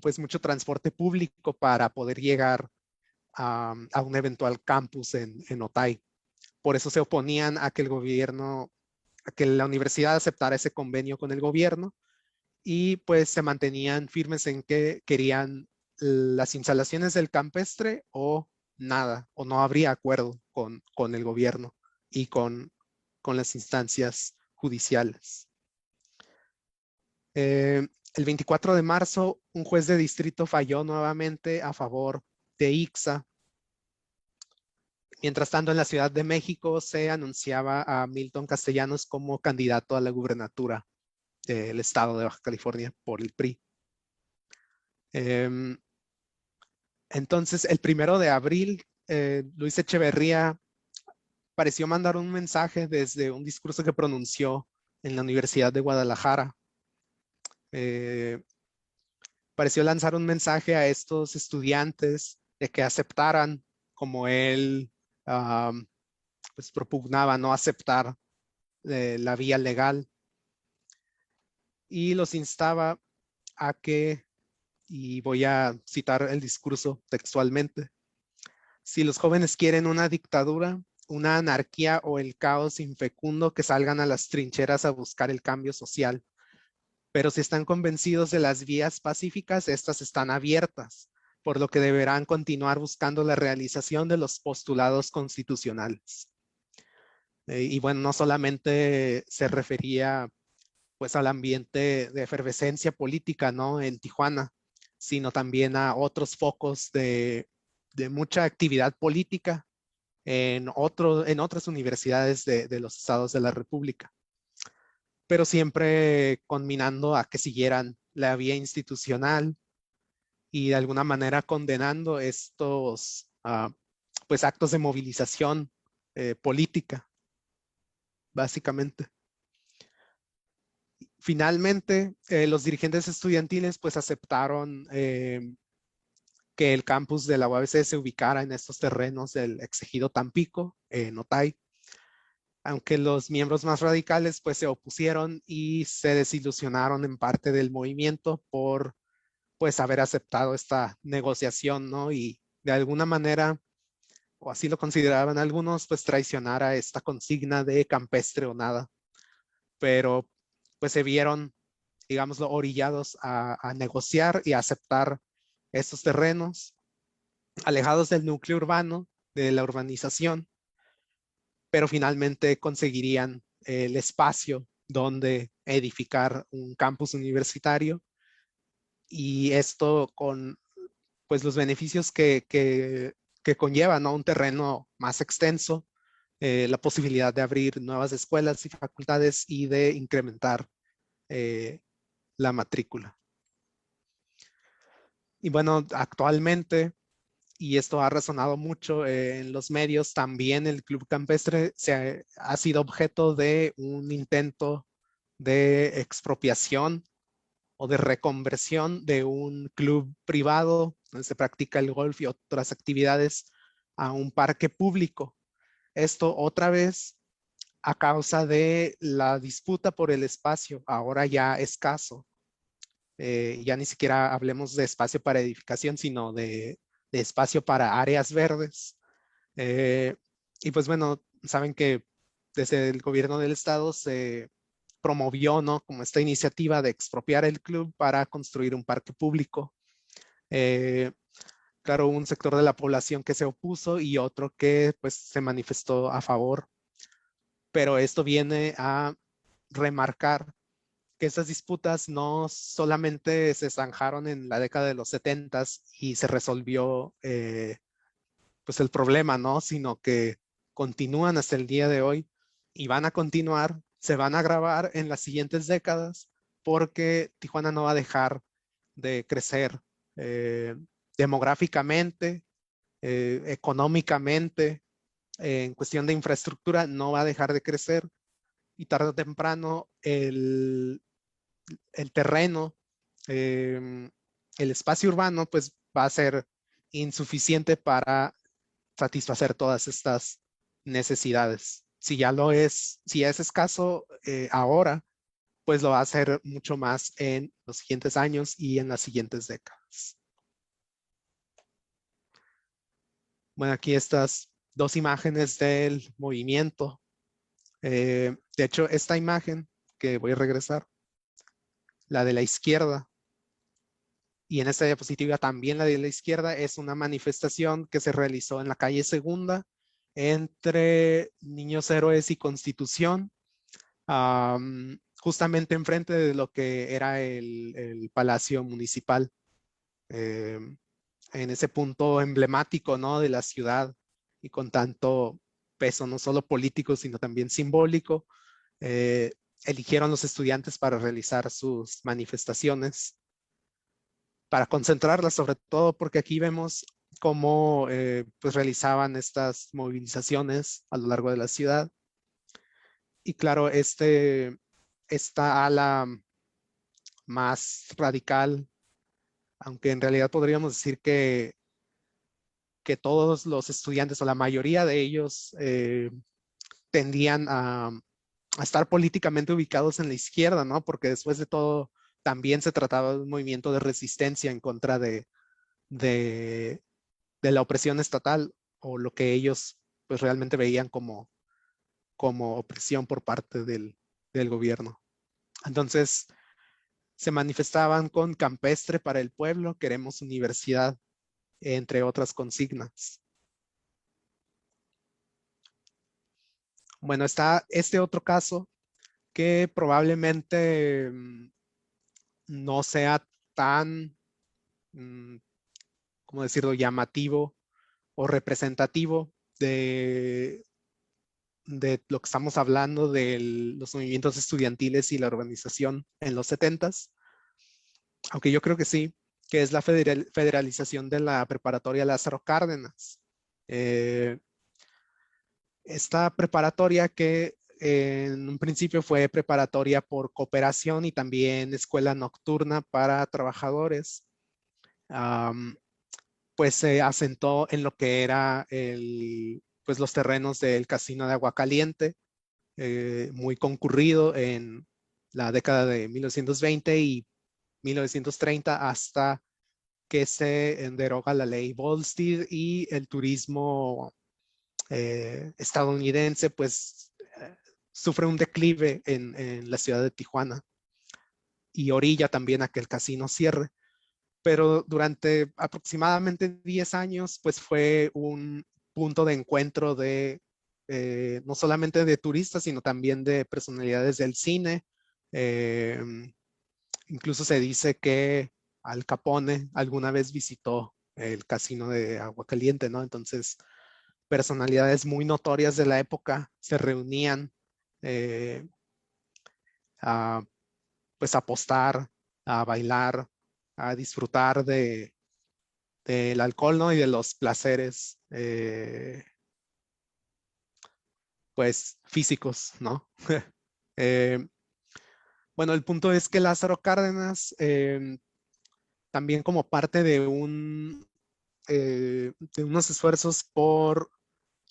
pues mucho transporte público para poder llegar a un eventual campus en Otay. Por eso se oponían a que el gobierno, a que la universidad aceptara ese convenio con el gobierno, y pues se mantenían firmes en que querían las instalaciones del campestre o nada, o no habría acuerdo con el gobierno y con las instancias judiciales. El 24 de marzo, un juez de distrito falló nuevamente a favor de ICSA. Mientras tanto, en la Ciudad de México se anunciaba a Milton Castellanos como candidato a la gubernatura del estado de Baja California por el PRI. Entonces, el 1 de abril, Luis Echeverría pareció mandar un mensaje desde un discurso que pronunció en la Universidad de Guadalajara. Pareció lanzar un mensaje a estos estudiantes de que aceptaran, como él pues propugnaba, no aceptar la vía legal, y los instaba a que, y voy a citar el discurso textualmente: si los jóvenes quieren una dictadura, una anarquía o el caos infecundo, que salgan a las trincheras a buscar el cambio social. Pero si están convencidos de las vías pacíficas, estas están abiertas, por lo que deberán continuar buscando la realización de los postulados constitucionales. Y bueno, no solamente se refería pues al ambiente de efervescencia política, ¿no?, en Tijuana, sino también a otros focos de mucha actividad política en otras universidades de los estados de la República, pero siempre conminando a que siguieran la vía institucional y de alguna manera condenando estos pues actos de movilización política, básicamente. Finalmente, los dirigentes estudiantiles pues aceptaron que el campus de la UABC se ubicara en estos terrenos del ejido Tampico, en Otay, aunque los miembros más radicales pues se opusieron y se desilusionaron en parte del movimiento por pues haber aceptado esta negociación, ¿no? Y de alguna manera, o así lo consideraban algunos, pues traicionar a esta consigna de campestre o nada. Pero pues se vieron, digámoslo, orillados a negociar y a aceptar estos terrenos, alejados del núcleo urbano, de la urbanización, pero finalmente conseguirían el espacio donde edificar un campus universitario, y esto con pues los beneficios que conlleva, ¿no?, un terreno más extenso, la posibilidad de abrir nuevas escuelas y facultades y de incrementar la matrícula. Y bueno, actualmente, y esto ha resonado mucho en los medios, también el Club Campestre ha sido objeto de un intento de expropiación o de reconversión de un club privado donde se practica el golf y otras actividades a un parque público. Esto otra vez a causa de la disputa por el espacio, ahora ya escaso. Ya ni siquiera hablemos de espacio para edificación, sino de espacio para áreas verdes. Y pues bueno, saben que desde el gobierno del estado se promovió, ¿no?, como esta iniciativa de expropiar el club para construir un parque público. Claro, un sector de la población que se opuso y otro que pues se manifestó a favor. Pero esto viene a remarcar que esas disputas no solamente se zanjaron en la década de los 70 y se resolvió pues el problema, ¿no?, sino que continúan hasta el día de hoy y van a continuar, se van a agravar en las siguientes décadas, porque Tijuana no va a dejar de crecer demográficamente, económicamente, en cuestión de infraestructura no va a dejar de crecer, y tarde o temprano el terreno, el espacio urbano pues va a ser insuficiente para satisfacer todas estas necesidades. Si ya lo es, si es escaso ahora, pues lo va a hacer mucho más en los siguientes años y en las siguientes décadas. Bueno, aquí estas dos imágenes del movimiento. De hecho, esta imagen que voy a regresar, la de la izquierda, y en esta diapositiva también la de la izquierda, es una manifestación que se realizó en la calle Segunda entre Niños Héroes y Constitución, justamente enfrente de lo que era el Palacio Municipal, en ese punto emblemático, ¿no?, de la ciudad y con tanto peso, no solo político, sino también simbólico. Eligieron los estudiantes para realizar sus manifestaciones, para concentrarlas, sobre todo porque aquí vemos cómo pues realizaban estas movilizaciones a lo largo de la ciudad. Y claro, esta ala más radical, aunque en realidad podríamos decir que todos los estudiantes o la mayoría de ellos tendían a a estar políticamente ubicados en la izquierda, ¿no? Porque después de todo también se trataba de un movimiento de resistencia en contra de, de la opresión estatal o lo que ellos pues realmente veían como opresión por parte del gobierno. Entonces se manifestaban con campestre para el pueblo, queremos universidad, entre otras consignas. Bueno, está este otro caso que probablemente no sea tan, ¿cómo decirlo?, llamativo o representativo de lo que estamos hablando de los movimientos estudiantiles y la urbanización en los 70s, aunque yo creo que sí, que es la federalización de la preparatoria Lázaro Cárdenas. Esta preparatoria que en un principio fue preparatoria por cooperación y también escuela nocturna para trabajadores, pues se asentó en lo que era pues los terrenos del Casino de Aguacaliente, muy concurrido en la década de 1920 y 1930 hasta que se deroga la ley Volstead y el turismo estadounidense pues sufre un declive en la ciudad de Tijuana y orilla también a que el casino cierre. Pero durante aproximadamente 10 años pues fue un punto de encuentro de no solamente de turistas, sino también de personalidades del cine. Eh, Incluso se dice que Al Capone alguna vez visitó el casino de Aguacaliente, ¿no? Entonces, personalidades muy notorias de la época se reunían eh, a pues apostar, a bailar, a disfrutar del alcohol, ¿no? Y de los placeres pues físicos, ¿no? Eh, bueno, el punto es que Lázaro Cárdenas también como parte de unos esfuerzos por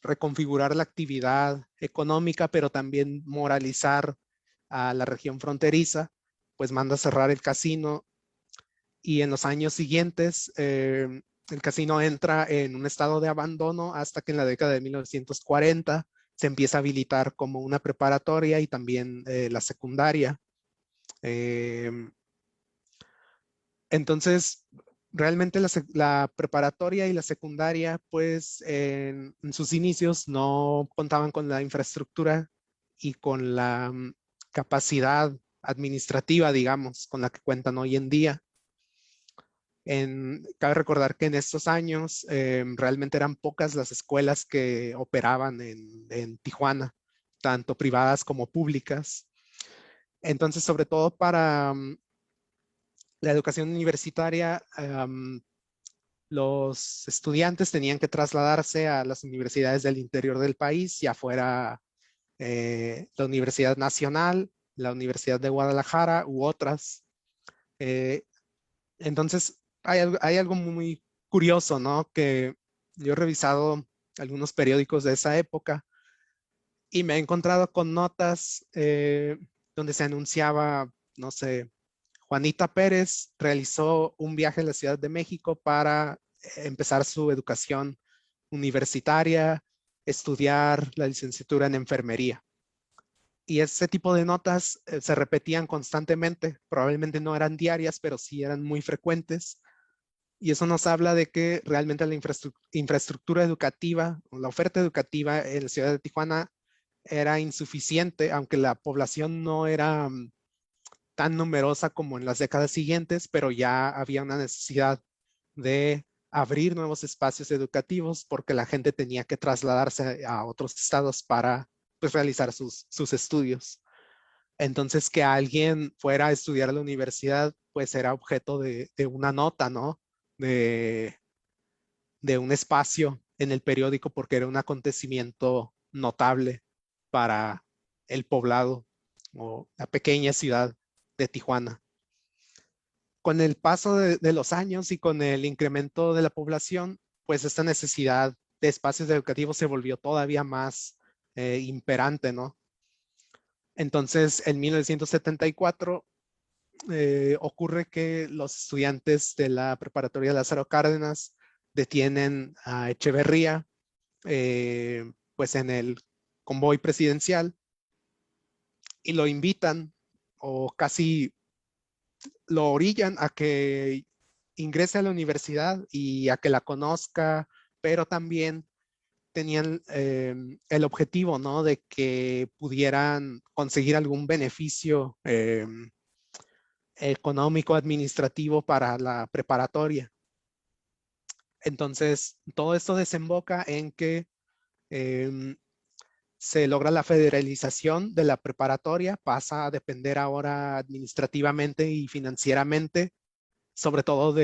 reconfigurar la actividad económica, pero también moralizar a la región fronteriza, pues manda a cerrar el casino y en los años siguientes el casino entra en un estado de abandono hasta que en la década de 1940 se empieza a habilitar como una preparatoria y también la secundaria. Eh, entonces, realmente la preparatoria y la secundaria, pues en sus inicios no contaban con la infraestructura y con la capacidad administrativa, digamos, con la que cuentan hoy en día. Cabe recordar que en estos años realmente eran pocas las escuelas que operaban en Tijuana, tanto privadas como públicas. Entonces, sobre todo para la educación universitaria, los estudiantes tenían que trasladarse a las universidades del interior del país, ya fuera la Universidad Nacional, la Universidad de Guadalajara u otras. Eh, entonces, hay algo muy curioso, ¿no? Que yo he revisado algunos periódicos de esa época y me he encontrado con notas donde se anunciaba, no sé, Juanita Pérez realizó un viaje a la Ciudad de México para empezar su educación universitaria, estudiar la licenciatura en enfermería. Y ese tipo de notas se repetían constantemente, probablemente no eran diarias, pero sí eran muy frecuentes. Y eso nos habla de que realmente la infraestructura educativa, la oferta educativa en la ciudad de Tijuana era insuficiente, aunque la población no era tan numerosa como en las décadas siguientes, pero ya había una necesidad de abrir nuevos espacios educativos porque la gente tenía que trasladarse a otros estados para pues, realizar sus estudios. Entonces, que alguien fuera a estudiar a la universidad, pues era objeto de una nota, ¿no? De, de un espacio en el periódico porque era un acontecimiento notable para el poblado o la pequeña ciudad de Tijuana. Con el paso de los años y con el incremento de la población, pues esta necesidad de espacios educativos se volvió todavía más imperante, ¿no? Entonces, en 1974 ocurre que los estudiantes de la preparatoria Lázaro Cárdenas detienen a Echeverría, pues en el convoy presidencial, y lo invitan o casi lo orillan a que ingrese a la universidad y a que la conozca, pero también tenían el objetivo, ¿no? De que pudieran conseguir algún beneficio económico, administrativo para la preparatoria. Entonces, todo esto desemboca en que se logra la federalización de la preparatoria, pasa a depender ahora administrativamente y financieramente, sobre todo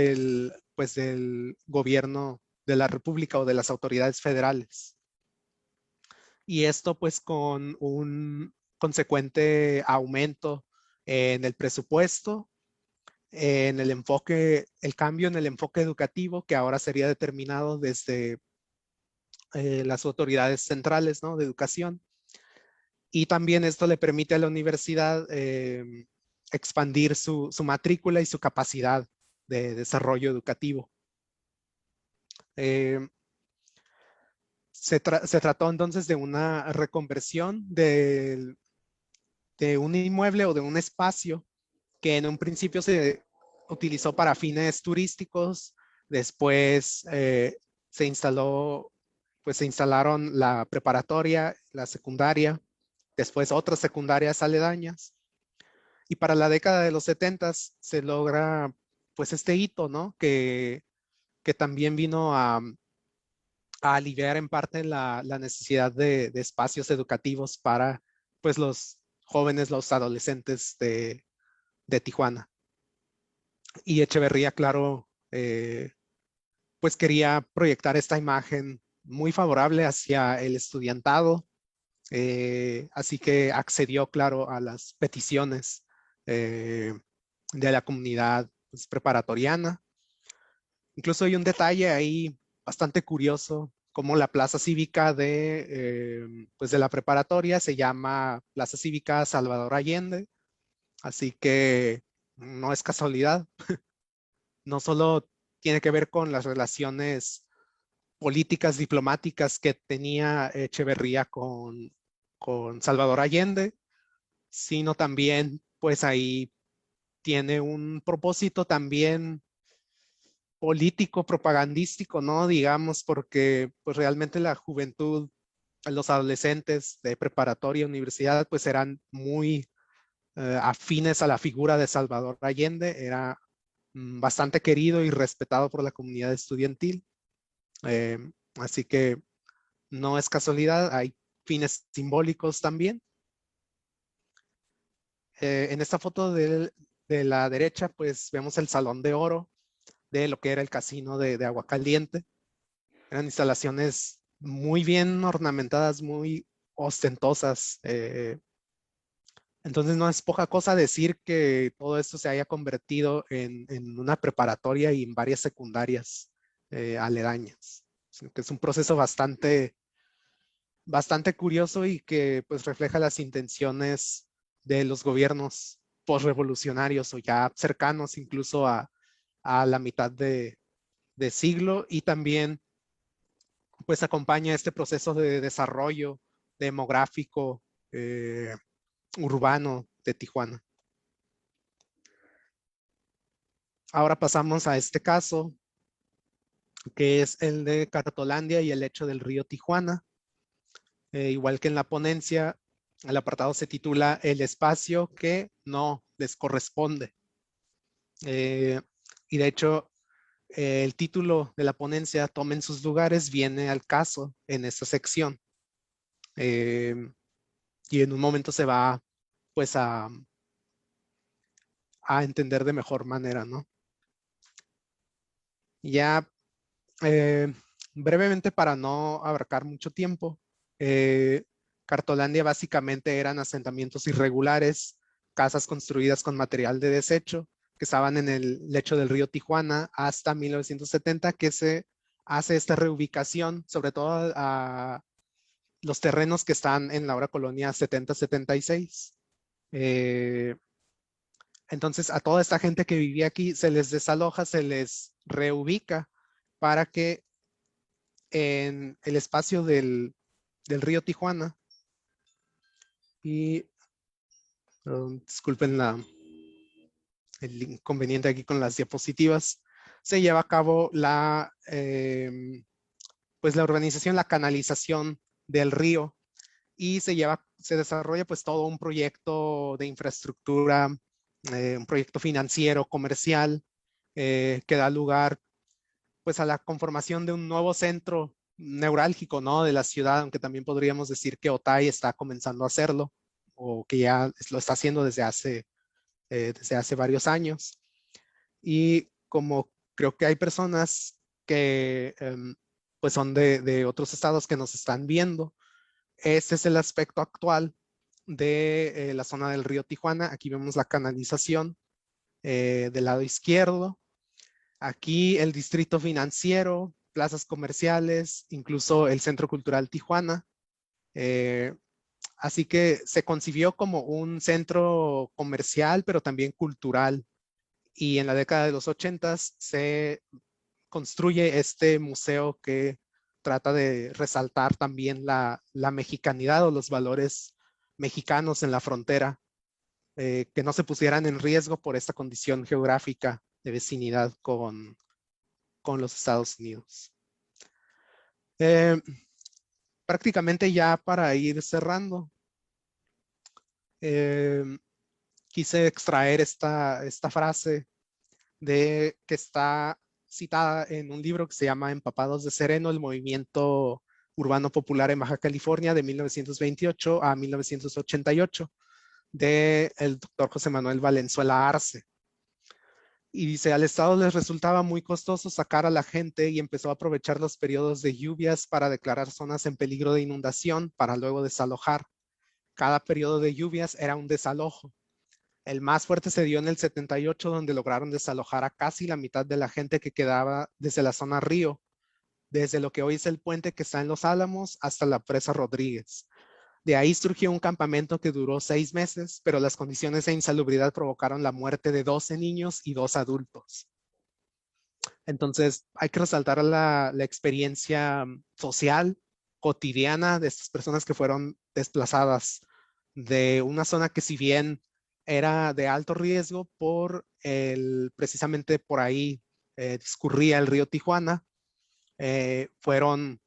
pues del gobierno de la República o de las autoridades federales. Y esto pues con un consecuente aumento en el presupuesto, en el enfoque, el cambio en el enfoque educativo que ahora sería determinado desde las autoridades centrales, ¿no? De educación. Y también esto le permite a la universidad expandir su matrícula y su capacidad de desarrollo educativo. Se trató entonces de una reconversión de un inmueble o de un espacio que en un principio se utilizó para fines turísticos, después se instaló, pues se instalaron la preparatoria, la secundaria, después otras secundarias aledañas. Y para la década de los 70 se logra pues este hito, ¿no? Que también vino a aliviar en parte la necesidad de espacios educativos para pues los jóvenes, los adolescentes de Tijuana. Y Echeverría, claro, pues quería proyectar esta imagen muy favorable hacia el estudiantado, así que accedió, claro, a las peticiones de la comunidad pues, preparatoriana. Incluso hay un detalle ahí bastante curioso, como la plaza cívica pues de la preparatoria se llama Plaza Cívica Salvador Allende, así que no es casualidad. No solo tiene que ver con las relaciones políticas, diplomáticas que tenía Echeverría con Salvador Allende, sino también, pues ahí tiene un propósito también político, propagandístico, ¿no? Digamos, porque pues realmente la juventud, los adolescentes de preparatoria, universidad, pues eran muy afines a la figura de Salvador Allende, era bastante querido y respetado por la comunidad estudiantil. Eh, Así que no es casualidad, hay fines simbólicos también. En esta foto de la derecha, pues vemos el Salón de Oro de lo que era el casino de Aguacaliente. Eran instalaciones muy bien ornamentadas, muy ostentosas. Entonces no es poca cosa decir que todo esto se haya convertido en una preparatoria y en varias secundarias aledañas. Que es un proceso bastante curioso y que pues refleja las intenciones de los gobiernos postrevolucionarios o ya cercanos incluso a la mitad de siglo, y también pues acompaña este proceso de desarrollo demográfico urbano de Tijuana. Ahora pasamos a este caso, que es el de Cartolandia y el lecho del río Tijuana. Igual que en la ponencia, el apartado se titula El espacio que no les corresponde. Y de hecho, el título de la ponencia, Tomen sus lugares, viene al caso en esta sección. Y en un momento se va pues a entender de mejor manera, ¿no? Ya brevemente, para no abarcar mucho tiempo, Cartolandia básicamente eran asentamientos irregulares, casas construidas con material de desecho que estaban en el lecho del río Tijuana hasta 1970, que se hace esta reubicación, sobre todo a los terrenos que están en la ahora colonia 7076. Entonces a toda esta gente que vivía aquí se les desaloja, se les reubica para que en el espacio del río Tijuana, y disculpen el inconveniente aquí con las diapositivas, se lleva a cabo pues la urbanización, la canalización del río, y se desarrolla pues todo un proyecto de infraestructura, un proyecto financiero, comercial, que da lugar pues a la conformación de un nuevo centro neurálgico, ¿no? De la ciudad, aunque también podríamos decir que Otay está comenzando a hacerlo, o que ya lo está haciendo desde hace varios años. Y como creo que hay personas que pues son de otros estados que nos están viendo, este es el aspecto actual de la zona del río Tijuana. Aquí vemos la canalización del lado izquierdo. Aquí el distrito financiero, plazas comerciales, incluso el Centro Cultural Tijuana. Así que se concibió como un centro comercial, pero también cultural. Y en la década de los 80 se construye este museo que trata de resaltar también la mexicanidad o los valores mexicanos en la frontera, que no se pusieran en riesgo por esta condición geográfica de vecinidad con los Estados Unidos. Prácticamente ya para ir cerrando, quise extraer esta frase que está citada en un libro que se llama Empapados de Sereno, el movimiento urbano popular en Baja California de 1928 a 1988, del doctor José Manuel Valenzuela Arce. Y dice, al Estado les resultaba muy costoso sacar a la gente y empezó a aprovechar los periodos de lluvias para declarar zonas en peligro de inundación para luego desalojar. Cada periodo de lluvias era un desalojo. El más fuerte se dio en el 78, donde lograron desalojar a casi la mitad de la gente que quedaba desde la zona Río, desde lo que hoy es el puente que está en Los Álamos hasta la presa Rodríguez. De ahí surgió un campamento que duró 6 meses, pero las condiciones de insalubridad provocaron la muerte de 12 niños y 2 adultos. Entonces, hay que resaltar la experiencia social, cotidiana de estas personas que fueron desplazadas de una zona que, si bien era de alto riesgo precisamente por ahí discurría el río Tijuana, fueron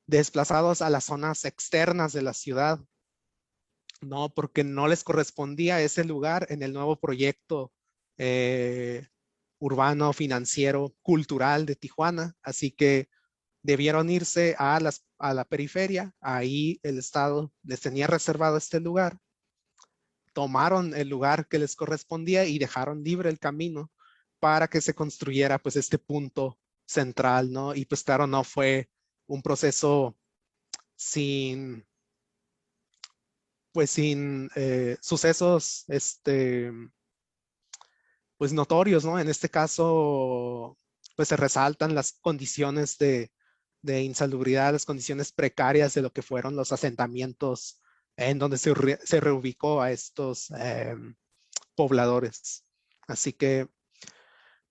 desplazados a las zonas externas de la ciudad, ¿no? Porque no les correspondía ese lugar en el nuevo proyecto urbano, financiero, cultural de Tijuana. Así que debieron irse a la periferia. Ahí el Estado les tenía reservado este lugar. Tomaron el lugar que les correspondía y dejaron libre el camino para que se construyera pues este punto central, ¿no? Y pues claro, no fue un proceso sin sucesos pues notorios, ¿no? En este caso, pues se resaltan las condiciones de insalubridad, las condiciones precarias de lo que fueron los asentamientos en donde se reubicó a estos pobladores. Así que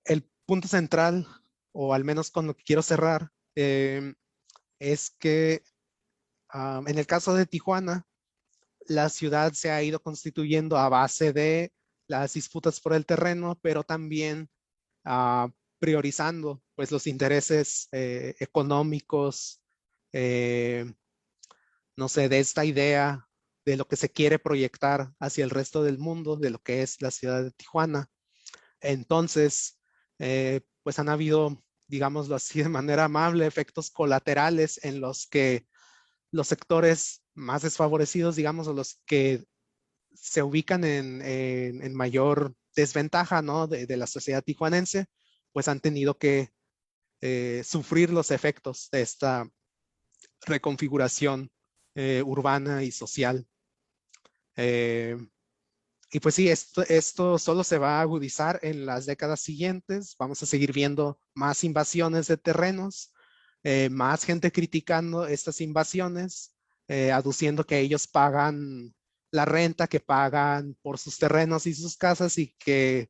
el punto central, o al menos con lo que quiero cerrar, es que en el caso de Tijuana, la ciudad se ha ido constituyendo a base de las disputas por el terreno, pero también priorizando pues los intereses económicos, no sé, de esta idea de lo que se quiere proyectar hacia el resto del mundo, de lo que es la ciudad de Tijuana. Entonces, pues han habido, digámoslo así de manera amable, efectos colaterales en los que los sectores más desfavorecidos, digamos, o los que se ubican en mayor desventaja, ¿no? de la sociedad tijuanense, pues han tenido que sufrir los efectos de esta reconfiguración urbana y social. Y pues sí, esto solo se va a agudizar en las décadas siguientes. Vamos a seguir viendo más invasiones de terrenos, más gente criticando estas invasiones, aduciendo que ellos pagan la renta que pagan por sus terrenos y sus casas, y que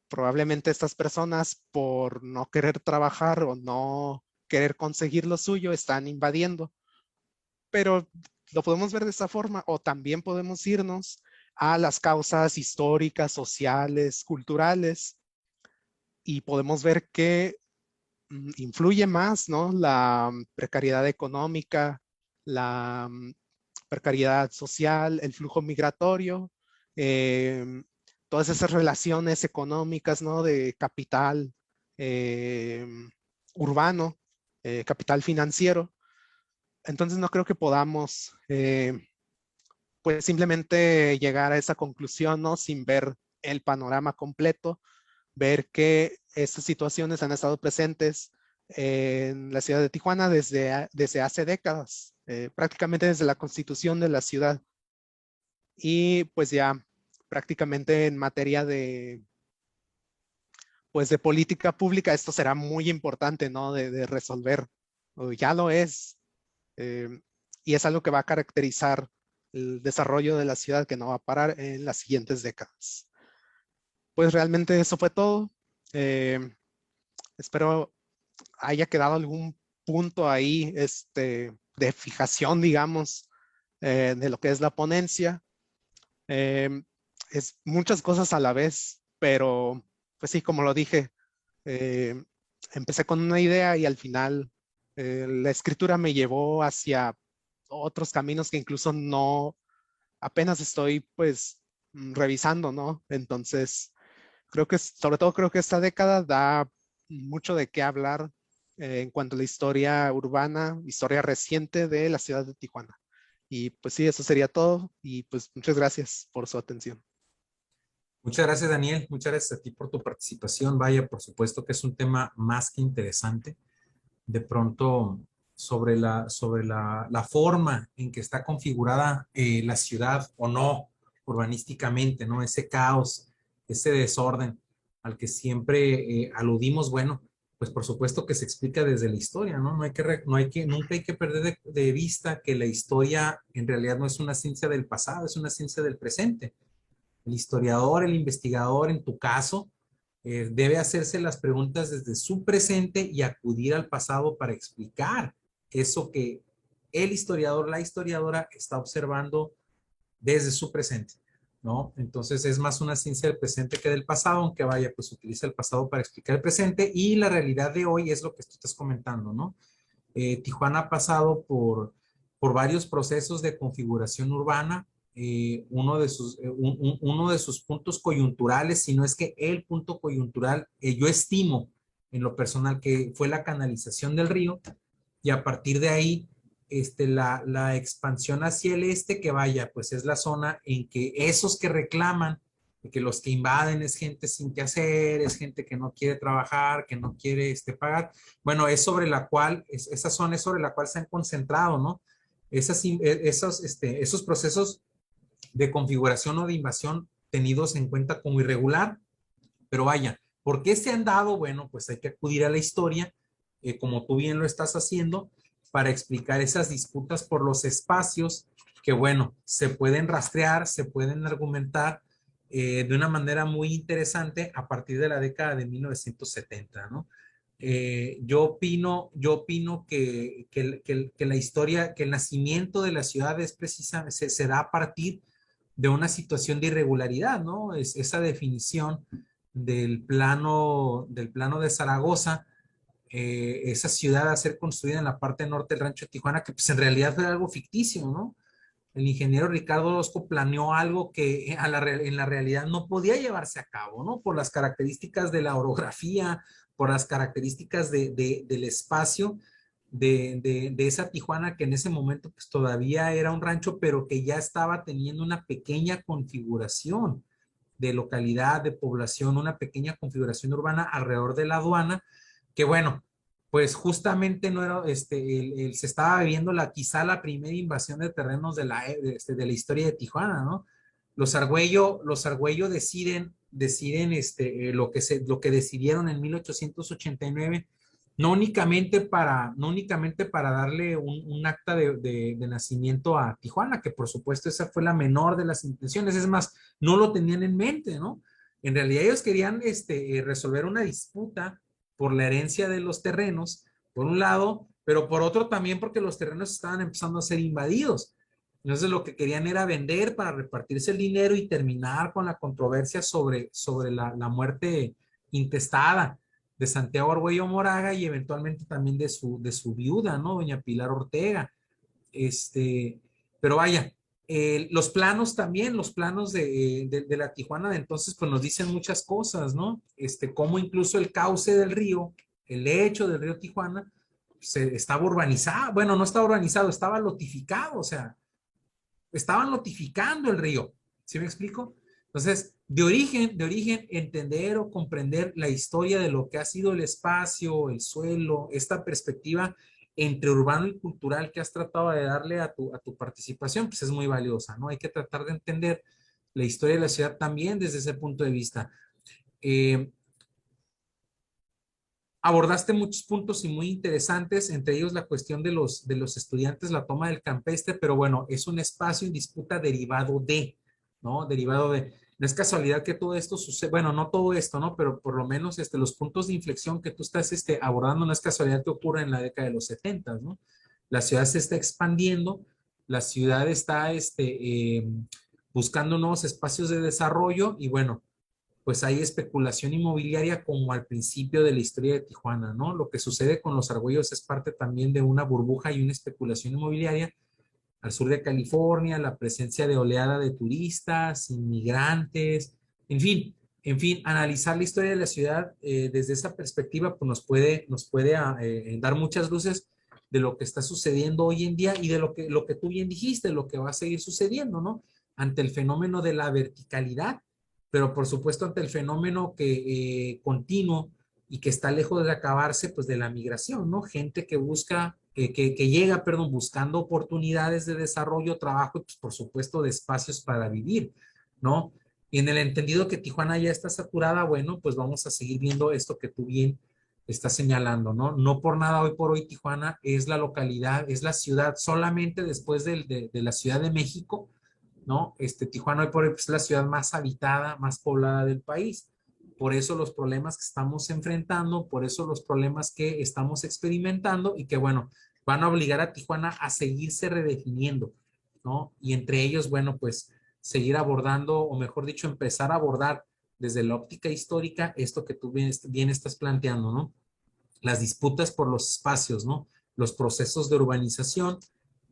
probablemente estas personas, por no querer trabajar o no querer conseguir lo suyo, están invadiendo. Pero lo podemos ver de esta forma, o también podemos irnos a las causas históricas, sociales, culturales, y podemos ver que influye más, ¿no? La precariedad económica, la precariedad social, el flujo migratorio, eh, todas esas relaciones económicas, ¿no? De capital eh, urbano, capital financiero. Entonces no creo que podamos pues simplemente llegar a esa conclusión, ¿no? Sin ver el panorama completo, ver que estas situaciones han estado presentes en la ciudad de Tijuana desde hace décadas, prácticamente desde la constitución de la ciudad. Y pues ya prácticamente en materia pues de política pública, esto será muy importante, ¿no? De resolver, o ya lo es, eh, y es algo que va a caracterizar el desarrollo de la ciudad, que no va a parar en las siguientes décadas. Pues realmente eso fue todo. Eh, Espero haya quedado algún punto ahí de fijación, digamos, de lo que es la ponencia. Eh, es muchas cosas a la vez, pero pues sí, como lo dije, eh, empecé con una idea y al final la escritura me llevó hacia otros caminos que incluso no, apenas estoy pues revisando, ¿no? Entonces, sobre todo creo que esta década da mucho de qué hablar en cuanto a la historia urbana, historia reciente de la ciudad de Tijuana. Y pues sí, eso sería todo. Y pues muchas gracias por su atención.
Muchas gracias, Daniel. Muchas gracias a ti por tu participación. Vaya, por supuesto que es un tema más que interesante. De pronto, sobre la forma en que está configurada la ciudad o no, urbanísticamente, ¿no? Ese caos, ese desorden al que siempre aludimos, bueno, pues por supuesto que se explica desde la historia, ¿no? Nunca hay que perder de vista que la historia en realidad no es una ciencia del pasado, es una ciencia del presente. El historiador, el investigador, en tu caso, debe hacerse las preguntas desde su presente y acudir al pasado para explicar eso que el historiador, la historiadora está observando desde su presente, ¿no? Entonces es más una ciencia del presente que del pasado, aunque vaya, pues utiliza el pasado para explicar el presente y la realidad de hoy es lo que tú estás comentando, ¿no? Tijuana ha pasado por varios procesos de configuración urbana. Uno de sus puntos coyunturales, si no es que el punto coyuntural, yo estimo en lo personal que fue la canalización del río y a partir de ahí la expansión hacia el este, que vaya, pues es la zona en que esos que reclaman, que los que invaden es gente sin qué hacer, es gente que no quiere trabajar, que no quiere pagar. Bueno, es sobre la cual, esa zona es sobre la cual se han concentrado, ¿no? Esos procesos de configuración o de invasión tenidos en cuenta como irregular, pero vaya, ¿por qué se han dado? Bueno, pues hay que acudir a la historia, como tú bien lo estás haciendo, para explicar esas disputas por los espacios que, bueno, se pueden rastrear, se pueden argumentar de una manera muy interesante a partir de la década de 1970, ¿no? Yo opino que la historia, que el nacimiento de la ciudad es precisamente, se da a partir de una situación de irregularidad, ¿no? Es esa definición del plano de Zaragoza, esa ciudad a ser construida en la parte norte del rancho de Tijuana, que pues en realidad fue algo ficticio, ¿no? El ingeniero Ricardo Orozco planeó algo que en la realidad no podía llevarse a cabo, ¿no? Por las características de la orografía, por las características del espacio de esa Tijuana que en ese momento pues todavía era un rancho, pero que ya estaba teniendo una pequeña configuración de localidad, de población, una pequeña configuración urbana alrededor de la aduana, que bueno, pues justamente no era, se estaba viviendo quizá la primera invasión de terrenos de la historia de Tijuana, ¿no? Los Argüello deciden lo que decidieron en 1889 no únicamente para darle un acta de nacimiento a Tijuana, que por supuesto esa fue la menor de las intenciones, es más, no lo tenían en mente, ¿no? En realidad ellos querían resolver una disputa por la herencia de los terrenos, por un lado, pero por otro también porque los terrenos estaban empezando a ser invadidos. Entonces lo que querían era vender para repartirse el dinero y terminar con la controversia sobre la muerte intestada de Santiago Argüello Moraga y eventualmente también de su viuda, ¿no? Doña Pilar Ortega. Este, pero vaya, los planos también, los planos de la Tijuana de entonces, pues nos dicen muchas cosas, ¿no? Cómo incluso el cauce del río, el lecho del río Tijuana, se estaba urbanizado, bueno, no estaba urbanizado, estaba lotificado, o sea, estaban notificando el río. ¿Sí me explico? Entonces, de origen, entender o comprender la historia de lo que ha sido el espacio, el suelo, esta perspectiva entre urbano y cultural que has tratado de darle a tu participación, pues es muy valiosa, ¿no? Hay que tratar de entender la historia de la ciudad también desde ese punto de vista. Eh, Abordaste muchos puntos y muy interesantes, entre ellos la cuestión de los estudiantes, la toma del campestre, pero bueno, es un espacio en disputa derivado de, ¿no? Derivado de, no es casualidad que todo esto sucede, bueno, no todo esto, ¿no? Pero por lo menos los puntos de inflexión que tú estás abordando no es casualidad que ocurre en la década de los 70, ¿no? La ciudad se está expandiendo, la ciudad está buscando nuevos espacios de desarrollo y bueno, pues hay especulación inmobiliaria como al principio de la historia de Tijuana, ¿no? Lo que sucede con los Argüellos es parte también de una burbuja y una especulación inmobiliaria al sur de California, la presencia de oleada de turistas, inmigrantes, en fin, analizar la historia de la ciudad desde esa perspectiva, pues nos puede dar muchas luces de lo que está sucediendo hoy en día y de lo que tú bien dijiste, lo que va a seguir sucediendo, ¿no? Ante el fenómeno de la verticalidad, pero por supuesto ante el fenómeno continuo y que está lejos de acabarse, pues de la migración, ¿no? Gente que busca, que llega, perdón, buscando oportunidades de desarrollo, trabajo y pues por supuesto de espacios para vivir, ¿no? Y en el entendido que Tijuana ya está saturada, bueno, pues vamos a seguir viendo esto que tú bien estás señalando, ¿no? No por nada hoy por hoy Tijuana es la localidad, es la ciudad solamente después de la Ciudad de México, ¿no? Tijuana hoy por hoy pues, es la ciudad más habitada, más poblada del país. Por eso los problemas que estamos enfrentando, por eso los problemas que estamos experimentando y que, bueno, van a obligar a Tijuana a seguirse redefiniendo, ¿no? Y entre ellos, bueno, pues seguir abordando, o mejor dicho, empezar a abordar desde la óptica histórica esto que tú bien estás planteando, ¿no? Las disputas por los espacios, ¿no? Los procesos de urbanización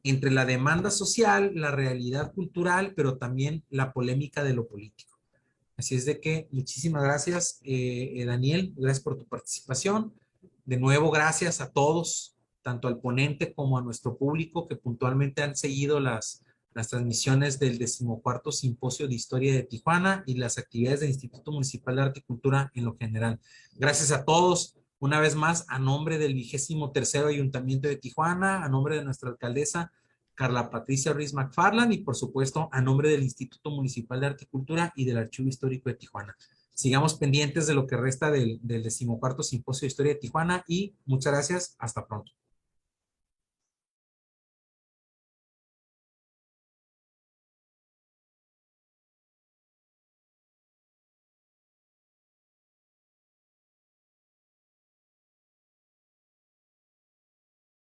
entre la demanda social, la realidad cultural, pero también la polémica de lo político. Así es de que muchísimas gracias, Daniel, gracias por tu participación. De nuevo, gracias a todos, tanto al ponente como a nuestro público que puntualmente han seguido las transmisiones del 14º Simposio de Historia de Tijuana y las actividades del Instituto Municipal de Arte y Cultura en lo general. Gracias a todos, una vez más, a nombre del 23º Ayuntamiento de Tijuana, a nombre de nuestra alcaldesa Carla Patricia Ruiz McFarland y por supuesto a nombre del Instituto Municipal de Arte y Cultura y del Archivo Histórico de Tijuana. Sigamos pendientes de lo que resta del 14º Simposio de Historia de Tijuana y muchas gracias. Hasta pronto.